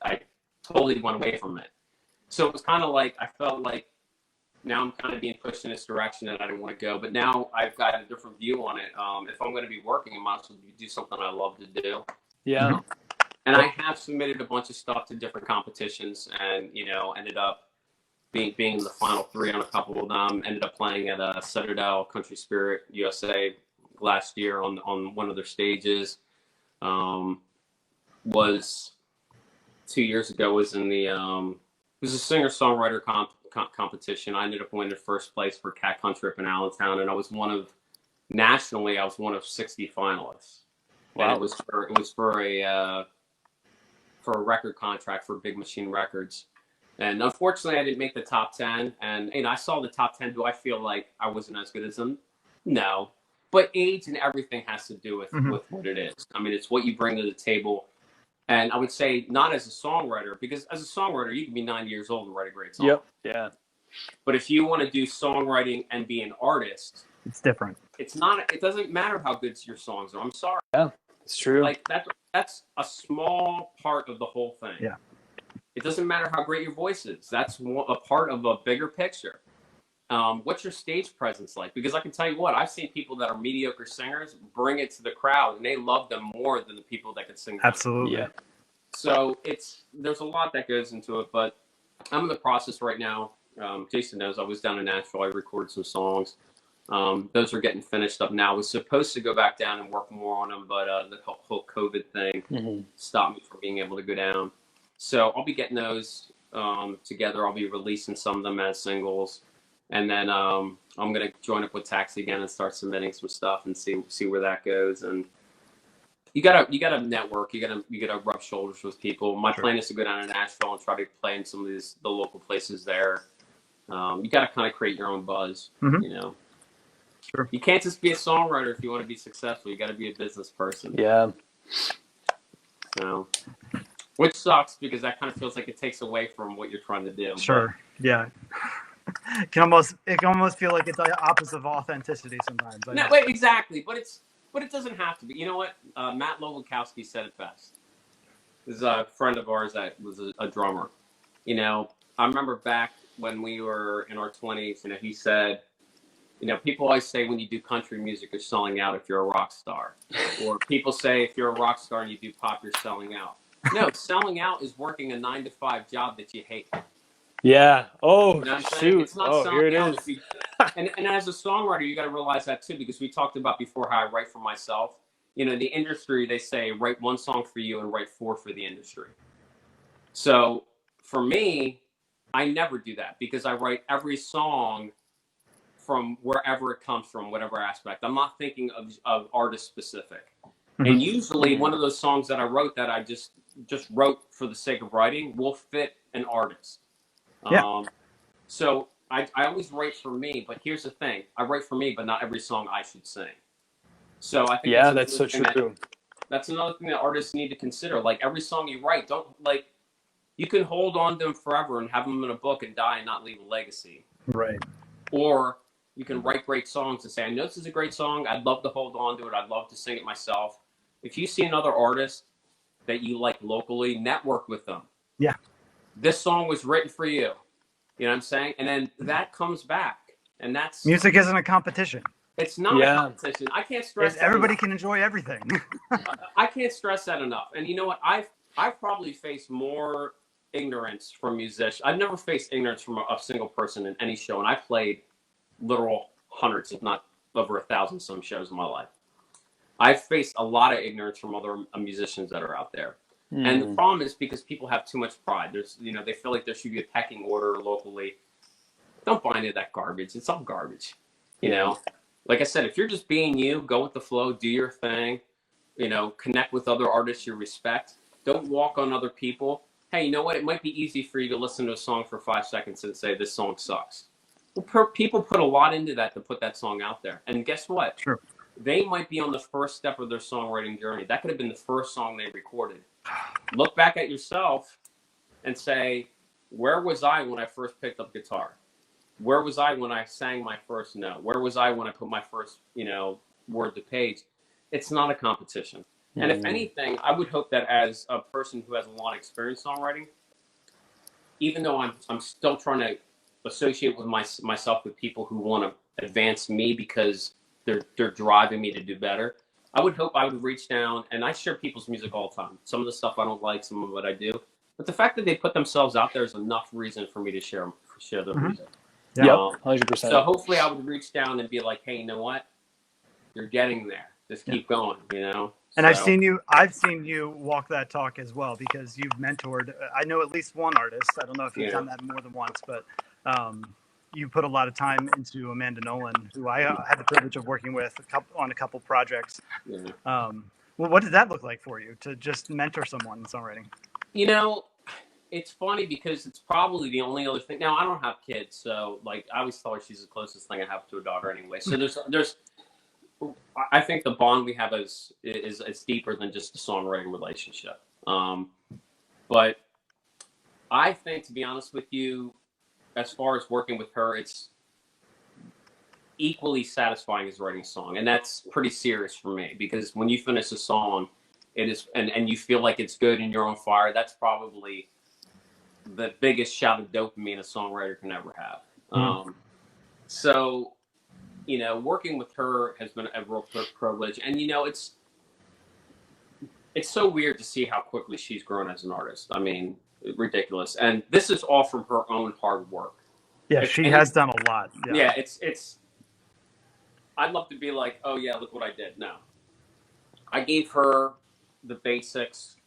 totally went away from it. So it was kind of like, I felt like now I'm kind of being pushed in this direction that I didn't want to go. But now I've got a different view on it. If I'm going to be working, I might as well do something I love to do. Yeah. And I have submitted a bunch of stuff to different competitions, and ended up being in the final 3 on a couple of them. Ended up playing at Citadel Country Spirit USA last year on one of their stages. Was 2 years ago, was in the it was a singer-songwriter competition. I ended up winning first place for Cat Country up in Allentown, and I was nationally, I was one of 60 finalists. Wow. And it was for a record contract for Big Machine Records. And unfortunately, I didn't make the top 10. And I saw the top 10. Do I feel like I wasn't as good as them? No. But age and everything has to do with what it is. I mean, it's what you bring to the table. And I would say not as a songwriter, because as a songwriter, you can be 90 years old and write a great song. Yep. Yeah. But if you want to do songwriting and be an artist, it's different. It's not. It doesn't matter how good your songs are. I'm sorry. Yeah, it's true. Like that's a small part of the whole thing. Yeah. It doesn't matter how great your voice is. That's a part of a bigger picture. What's your stage presence like? Because I can tell you what, I've seen people that are mediocre singers bring it to the crowd, and they love them more than the people that can sing. Absolutely. Yeah. So there's a lot that goes into it, but I'm in the process right now. Jason knows I was down in Nashville. I recorded some songs. Those are getting finished up now. I was supposed to go back down and work more on them, but the whole COVID thing stopped me from being able to go down. So I'll be getting those together. I'll be releasing some of them as singles, and then I'm gonna join up with Taxi again and start submitting some stuff and see where that goes. And you gotta network. You gotta rub shoulders with people. My plan is to go down to Nashville and try to play in some of the local places there. You gotta kind of create your own buzz, you know. Sure. You can't just be a songwriter if you want to be successful. You got to be a business person. Yeah. So, which sucks because that kind of feels like it takes away from what you're trying to do. Sure. But, yeah. It can almost feel like it's the opposite of authenticity sometimes. No, wait, exactly. But it doesn't have to be. You know what? Matt Lowikowski said it best. This is a friend of ours that was a drummer. You know, I remember back when we were in our 20s. You know, he said, you know, people always say when you do country music, you're selling out if you're a rock star. Or people say if you're a rock star and you do pop, you're selling out. No, selling out is working a 9-to-5 job that you hate. Yeah. Oh, you know shoot. It's not selling here it out. is. And as a songwriter, you got to realize that too, because we talked about before how I write for myself. You know, in the industry, they say write one song for you and write 4 for the industry. So for me, I never do that because I write every song from wherever it comes from, whatever aspect. I'm not thinking of artist specific. And usually one of those songs that I wrote that I just wrote for the sake of writing will fit an artist. Yeah. So I always write for me, but here's the thing. I write for me, but not every song I should sing. So I think that's so true. That's another thing that artists need to consider. Like every song you write, you can hold on to them forever and have them in a book and die and not leave a legacy. Right. Or you can write great songs and say, I know this is a great song. I'd love to hold on to it. I'd love to sing it myself. If you see another artist that you like locally, network with them. Yeah. This song was written for you. You know what I'm saying? And then that comes back. And that's... Music isn't a competition. It's not a competition. I can't stress that everybody enough. can enjoy everything. I can't stress that enough. And you know what? I've probably faced more ignorance from musicians. I've never faced ignorance from a single person in any show. And I played literal hundreds, if not over 1,000 some shows in my life. I've faced a lot of ignorance from other musicians that are out there. And the problem is because people have too much pride. They feel like there should be a pecking order locally. Don't buy into that garbage. It's all garbage, you know? like I said, if you're just being you, go with the flow, do your thing, you know, connect with other artists you respect. Don't walk on other people. Hey, you know what? It might be easy for you to listen to a song for 5 seconds and say, this song sucks. Well, people put a lot into that to put that song out there. And guess what? True. They might be on the first step of their songwriting journey. That could have been the first song they recorded. Look back at yourself and say, where was I when I first picked up guitar? Where was I when I sang my first note? Where was I when I put my first, you know, word to page? It's not a competition. And if anything, I would hope that as a person who has a lot of experience songwriting, even though I'm still trying to associate with myself with people who want to advance me because they're driving me to do better. I would hope I would reach down, and I share people's music all the time. Some of the stuff I don't like, some of what I do, but the fact that they put themselves out there is enough reason for me to share their music. Yep, 100%. So hopefully I would reach down and be like, hey, you know what? You're getting there. Just keep going, you know? And so. I've seen you walk that talk as well, because you've mentored, I know at least one artist. I don't know if you've done that more than once, but you put a lot of time into Amanda Nolan, who I had the privilege of working with on a couple projects. Yeah. Well, what did that look like for you to just mentor someone in songwriting? You know, it's funny because it's probably the only other thing. Now, I don't have kids, so like I always tell her she's the closest thing I have to a daughter anyway. So there's I think the bond we have is deeper than just a songwriting relationship. But I think, to be honest with you, as far as working with her, it's equally satisfying as writing a song. And that's pretty serious for me, because when you finish a song, it is, and you feel like it's good and you're on fire, that's probably the biggest shot of dopamine a songwriter can ever have. So, you know, working with her has been a real privilege. And, you know, it's so weird to see how quickly she's grown as an artist. I mean, ridiculous. And this is all from her own hard work. Yeah, she has done a lot. Yeah, it's I'd love to be like, oh yeah, look what I did. No. I gave her the basics.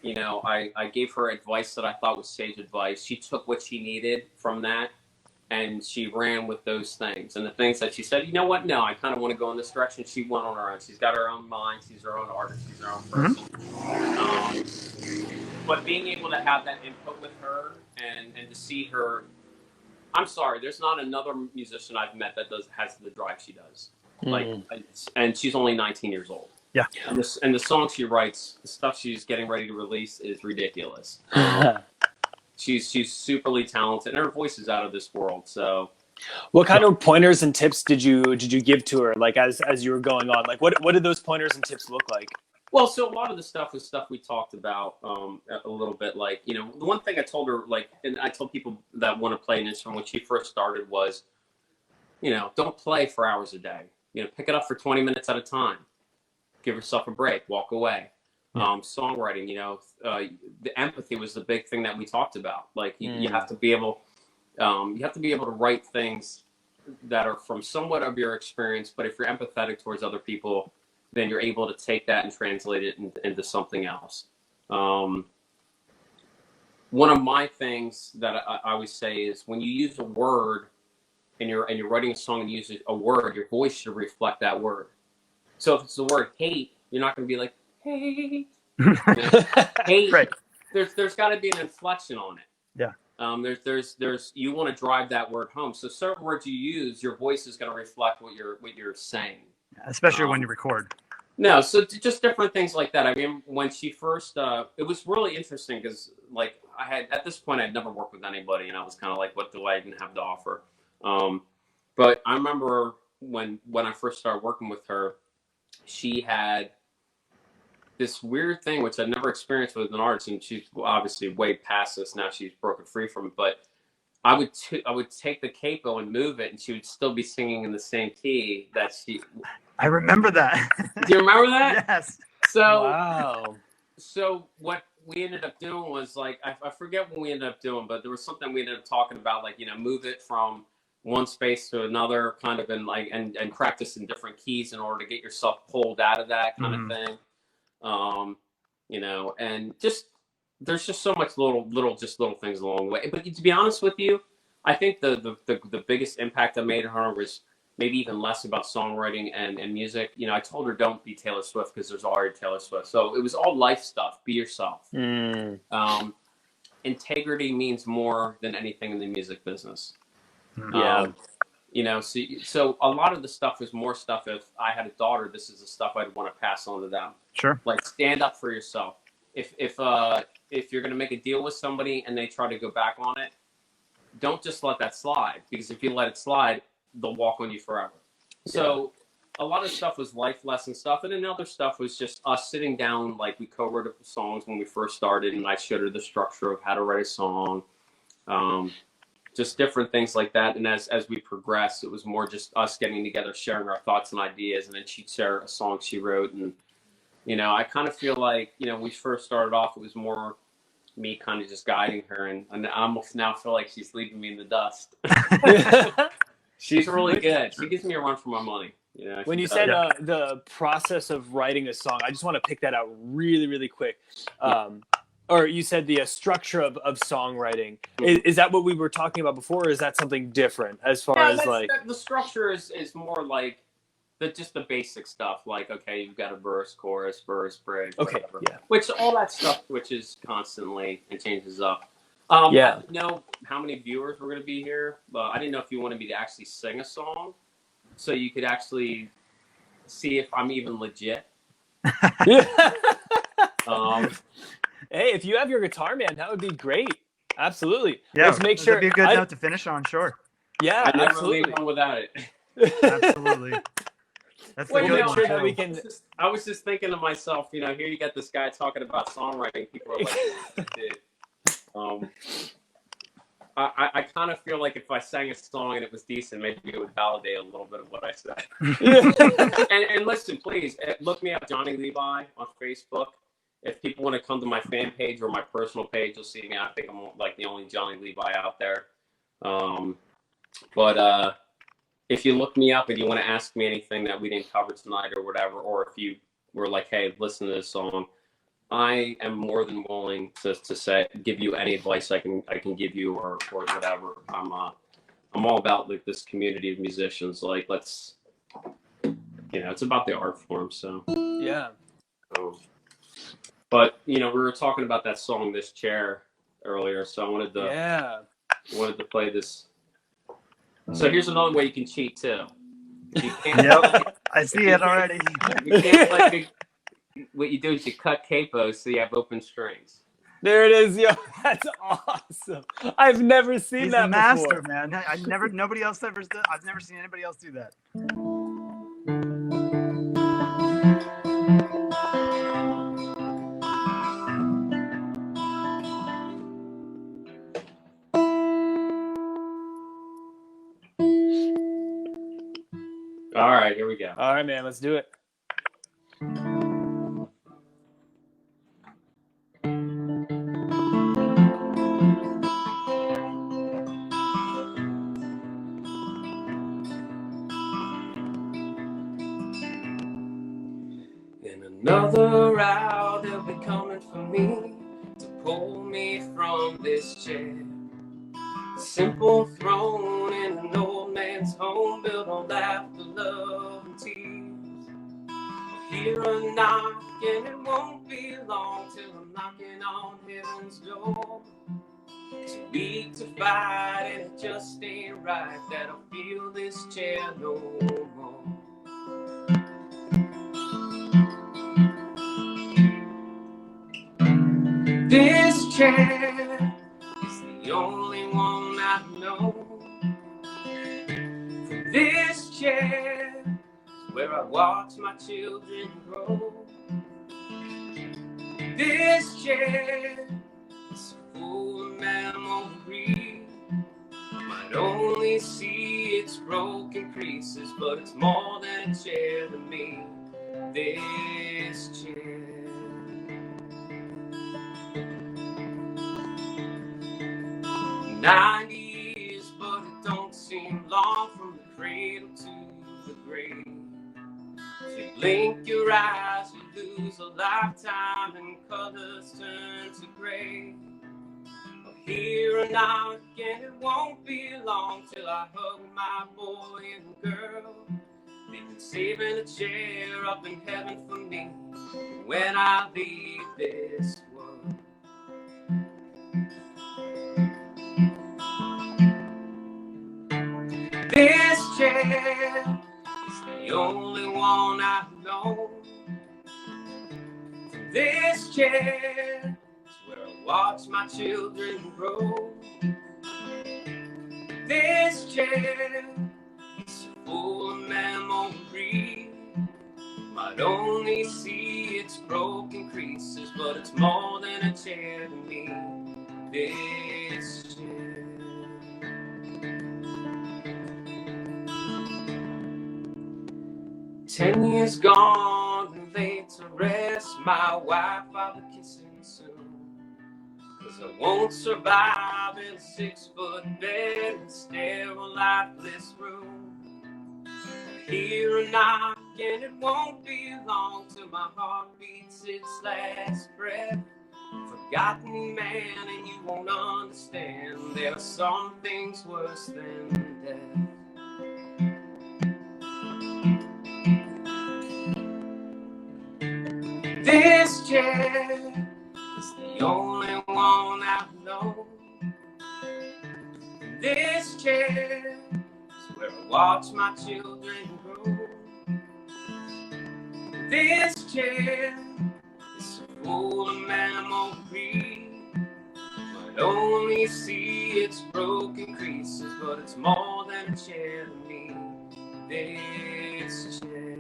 You know, I gave her advice that I thought was sage advice. She took what she needed from that, and she ran with those things. And the things that she said, you know what? No, I kind of want to go in this direction. She went on her own. She's got her own mind. She's her own artist. She's her own person. But being able to have that input with her and to see her, I'm sorry, there's not another musician I've met that has the drive she does. Like, and she's only 19 years old. Yeah. And the songs she writes, the stuff she's getting ready to release is ridiculous. She's superly talented, and her voice is out of this world. So, what kind of pointers and tips did you give to her, like as you were going on? Like, what did those pointers and tips look like? Well, so a lot of the stuff is stuff we talked about a little bit. Like, you know, the one thing I told her, like, and I told people that want to play an instrument when she first started was, you know, don't play for hours a day. You know, pick it up for 20 minutes at a time. Give yourself a break. Walk away. Songwriting, you know, the empathy was the big thing that we talked about. Like, you have to be able, to write things that are from somewhat of your experience. But if you're empathetic towards other people, then you're able to take that and translate it into something else. One of my things that I always say is, when you use a word and you're writing a song and you use a word, your voice should reflect that word. So if it's the word hate, you're not going to be like, hate. Hate. Right. There's got to be an inflection on it. Yeah. There's you want to drive that word home. So certain words you use, your voice is going to reflect what you're saying. Especially when you record. No, so just different things like that. I mean, when she first, it was really interesting because, like, at this point, I'd never worked with anybody, and I was kind of like, what do I even have to offer? But I remember when I first started working with her, she had this weird thing, which I'd never experienced with an artist, and she's obviously way past this now. She's broken free from it, but I would take the capo and move it, and she would still be singing in the same key that she. I remember that. Do you remember that? Yes. So wow. So what we ended up doing was, like, I forget what we ended up doing, but there was something we ended up talking about, like, you know, move it from one space to another, kind of, in like, and practice in different keys in order to get yourself pulled out of that kind of thing. You know, and just, there's just so much little things along the way. But to be honest with you, I think the biggest impact I made on her was maybe even less about songwriting and music. You know, I told her don't be Taylor Swift because there's already Taylor Swift. So it was all life stuff. Be yourself. Integrity means more than anything in the music business. Yeah. You know, so a lot of the stuff is more stuff. If I had a daughter, this is the stuff I'd want to pass on to them. Sure. Like, stand up for yourself. If you're going to make a deal with somebody and they try to go back on it, don't just let that slide, because if you let it slide, they'll walk on you forever. So a lot of stuff was life lesson stuff, and then other stuff was just us sitting down. Like, we co-wrote songs when we first started, and I showed her the structure of how to write a song, just different things like that. And as we progressed, it was more just us getting together, sharing our thoughts and ideas, and then she'd share a song she wrote. And you know, I kind of feel like, you know, when we first started off, it was more me kind of just guiding her, and I almost now feel like she's leaving me in the dust. She's really good. She gives me a run for my money. You know, when you said the process of writing a song, I just want to pick that out really, really quick. Or you said the structure of songwriting. Is that what we were talking about before, or is that something different as far as like... the structure is more like just the basic stuff. Like, okay, you've got a verse, chorus, bridge, whatever. Yeah. Which all that stuff switches constantly and changes up. I didn't know how many viewers were going to be here, but I didn't know if you wanted me to actually sing a song, so you could actually see if I'm even legit. Hey, if you have your guitar, man, that would be great. Absolutely. Yeah, let's make sure. That'd be a good note to finish on. Sure. Yeah, I never absolutely. leave one without it. Absolutely. That's the good one. Sure we can... I was just thinking to myself, you know, here you got this guy talking about songwriting. People are like, dude. I kind of feel like if I sang a song and it was decent, maybe it would validate a little bit of what I said. and listen, please, look me up, Johnni Levi, on Facebook. If people want to come to my fan page or my personal page, you'll see me. I think I'm like the only Johnni Levi out there. But if you look me up and you want to ask me anything that we didn't cover tonight or whatever, or if you were like, hey, listen to this song, I am more than willing to give you any advice I can give you or whatever. I'm all about like this community of musicians. Like, let's, you know, it's about the art form. So yeah. But you know, we were talking about that song, "This Chair," earlier, so I wanted to play this. So here's another way you can cheat too. You can't I see it already. You can't play what you do is you cut capos so you have open strings. There it is, yo. That's awesome. I've never seen He's that a master, before. man. I've never seen anybody else do that. All right, here we go. All right, man, let's do it. In another hour, they'll be coming for me to pull me from this chair. A simple throne in an old man's home built on laughter, love, and tears. I'll hear a knock and it won't be long till I'm knocking on heaven's door. Too weak to fight and it just ain't right that I'll feel this chair no more. This chair is the only one I know. From this chair is where I watch my children grow. This chair is full of memory. Might only see its broken creases, but it's more than a chair to me. This chair. 90 years, but it don't seem long from the cradle to the grave. If you blink your eyes, you lose a lifetime and colors turn to gray. I'll hear a knock and it won't be long till I hug my boy and girl. They've been saving a chair up in heaven for me when I leave this world. This chair is the only one I know. This chair is where I watch my children grow. This chair is full of memories. Might only see its broken creases, but it's more than a chair to me. This chair. 10 years gone and laid to rest. My wife I'll be kissing soon, 'cause I won't survive in a 6-foot bed and sterile lifeless room. I hear a knock and it won't be long till my heart beats its last breath. Forgotten man, and you won't understand. There are some things worse than death. This chair is the only one I know. This chair is where I watch my children grow. This chair is full of memories. Might only see its broken creases, but it's more than a chair to me. This chair.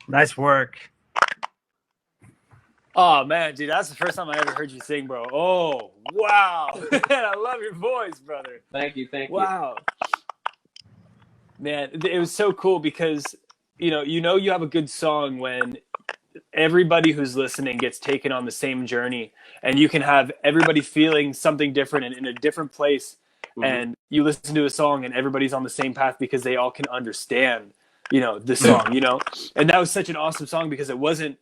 Nice work. Oh man, dude, that's the first time I ever heard you sing, bro. Oh wow, man, I love your voice, brother. Thank you. Wow, man, it was so cool because you have a good song when everybody who's listening gets taken on the same journey, and you can have everybody feeling something different and in a different place. Mm-hmm. And you listen to a song, and everybody's on the same path because they all can understand, the song, And that was such an awesome song because it wasn't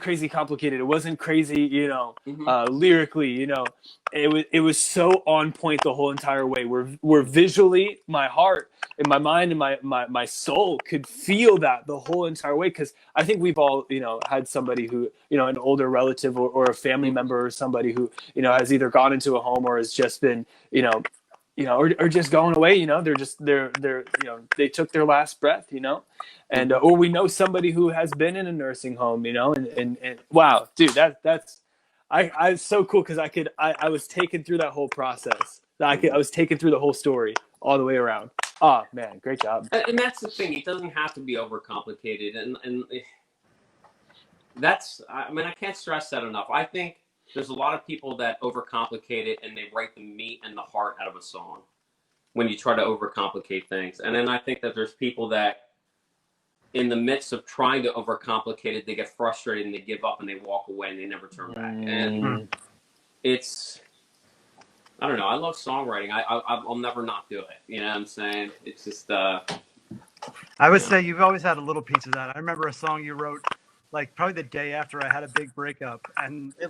crazy complicated. It wasn't crazy, lyrically, it was so on point the whole entire way. Where visually my heart and my mind and my soul could feel that the whole entire way. Cause I think we've all, had somebody who, an older relative or a family member or somebody who, has either gone into a home or has just been, or just going away, they're they took their last breath, and or we know somebody who has been in a nursing home, and wow, dude, that's I was so cool because I was taken through that whole process. I was taken through the whole story all the way around. Oh man, great job. And that's the thing; it doesn't have to be overcomplicated, and that's I can't stress that enough. I think there's a lot of people that overcomplicate it and they write the meat and the heart out of a song when you try to overcomplicate things. And then I think that there's people that in the midst of trying to overcomplicate it, they get frustrated and they give up and they walk away and they never turn back. And it's, I don't know. I love songwriting. I'll never not do it. You know what I'm saying? It's just, I would say you've always had a little piece of that. I remember a song you wrote like probably the day after I had a big breakup, and it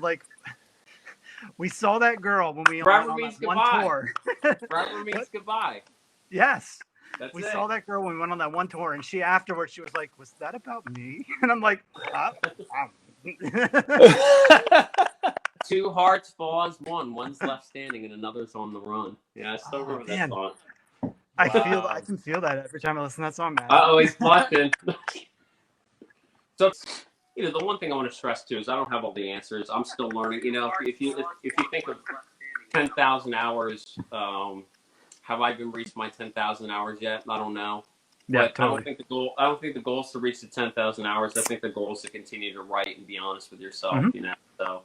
we saw that girl when we went on that one tour. Forever means goodbye. Yes. We saw that girl when we went on that one tour, and she afterwards she was like, "Was that about me?" And I'm like, 2 hearts fall as one. One's left standing and another's on the run. Yeah, I still remember that song. I can feel that every time I listen to that song, man. He's blushing. So, the one thing I want to stress too is I don't have all the answers. I'm still learning. If you think of 10,000 hours, have I even reached my 10,000 hours yet? I don't know. Yeah, but totally. I don't think the goal is to reach the 10,000 hours. I think the goal is to continue to write and be honest with yourself. Mm-hmm. So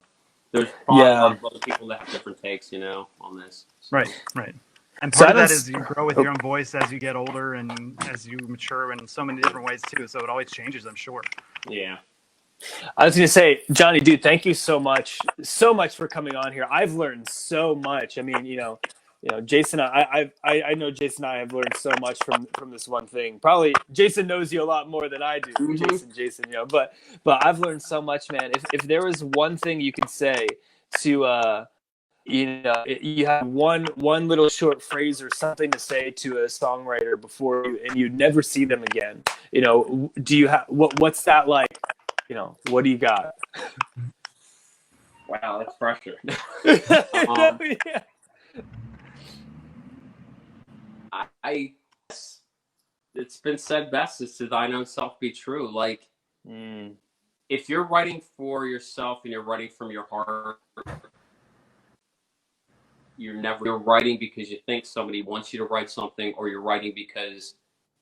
there's probably a lot of other people that have different takes, on this. So. Right. And part of that is you grow with your own voice as you get older and as you mature in so many different ways too. So it always changes, I'm sure. Yeah. I was going to say, Johnny, dude, thank you so much for coming on here. I've learned so much. I mean, Jason, I know Jason and I have learned so much from this one thing. Probably Jason knows you a lot more than I do. Mm-hmm. Jason, but I've learned so much, man. If there was one thing you could say to you have one little short phrase or something to say to a songwriter before you never see them again, do you have what's that like? What do you got? Wow, that's pressure. Yeah. I it's been said best is to thine own self be true. Like, if you're writing for yourself and you're writing from your heart, you're writing because you think somebody wants you to write something, or you're writing because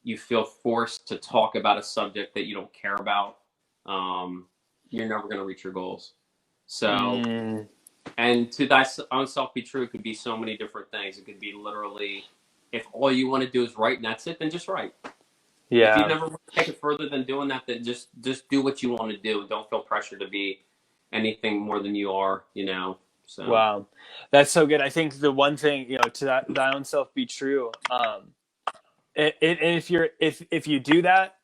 you feel forced to talk about a subject that you don't care about. You're never going to reach your goals. So, and to thy own self be true could be so many different things. It could be literally, if all you want to do is write and that's it, then just write. Yeah. If you never want to take it further than doing that, then just do what you want to do. Don't feel pressure to be anything more than you are, So. Wow, that's so good. I think the one thing, to thy own self be true. And if you do that,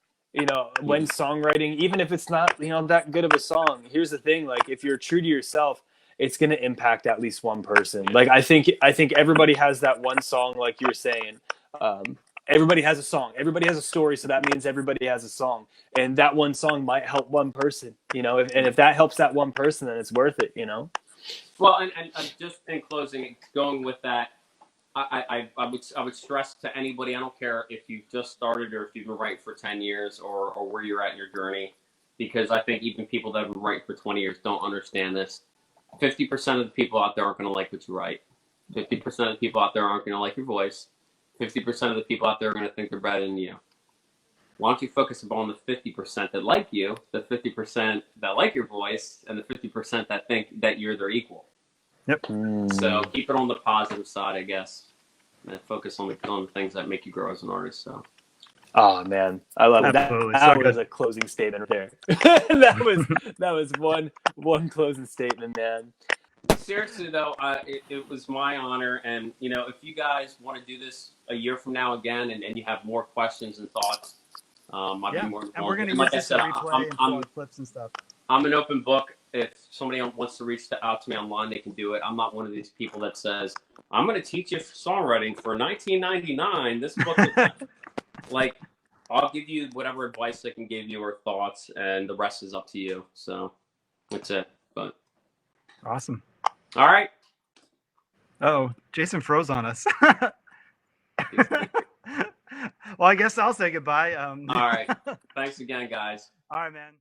when songwriting, even if it's not, that good of a song, here's the thing, like if you're true to yourself, it's going to impact at least one person. Like I think everybody has that one song, like you were saying. Everybody has a song. Everybody has a story, so that means everybody has a song. And that one song might help one person, if that helps that one person, then it's worth it, Well, and just in closing, going with that, I would stress to anybody, I don't care if you've just started or if you've been writing for 10 years or where you're at in your journey, because I think even people that have been writing for 20 years don't understand this. 50% of the people out there aren't going to like what you write. 50% of the people out there aren't going to like your voice. 50% of the people out there are going to think they're better than you. Why don't you focus upon the 50% that like you, the 50% that like your voice, and the 50% that think that you're their equal? Yep. So keep it on the positive side, I guess, and focus on the things that make you grow as an artist. So. Oh man, I love it. That was a closing statement right there. that was one closing statement, man. Seriously though, it was my honor, and if you guys want to do this a year from now again, and you have more questions and thoughts, I'd be more than and we're gonna like use this replay and pull clips and stuff. I'm an open book. If somebody wants to reach out to me online, they can do it. I'm not one of these people that says, I'm going to teach you songwriting for $19.99. This book is like, I'll give you whatever advice I can give you or thoughts, and the rest is up to you. So that's it. But awesome. All right. Oh, Jason froze on us. Well, I guess I'll say goodbye. All right. Thanks again, guys. All right, man.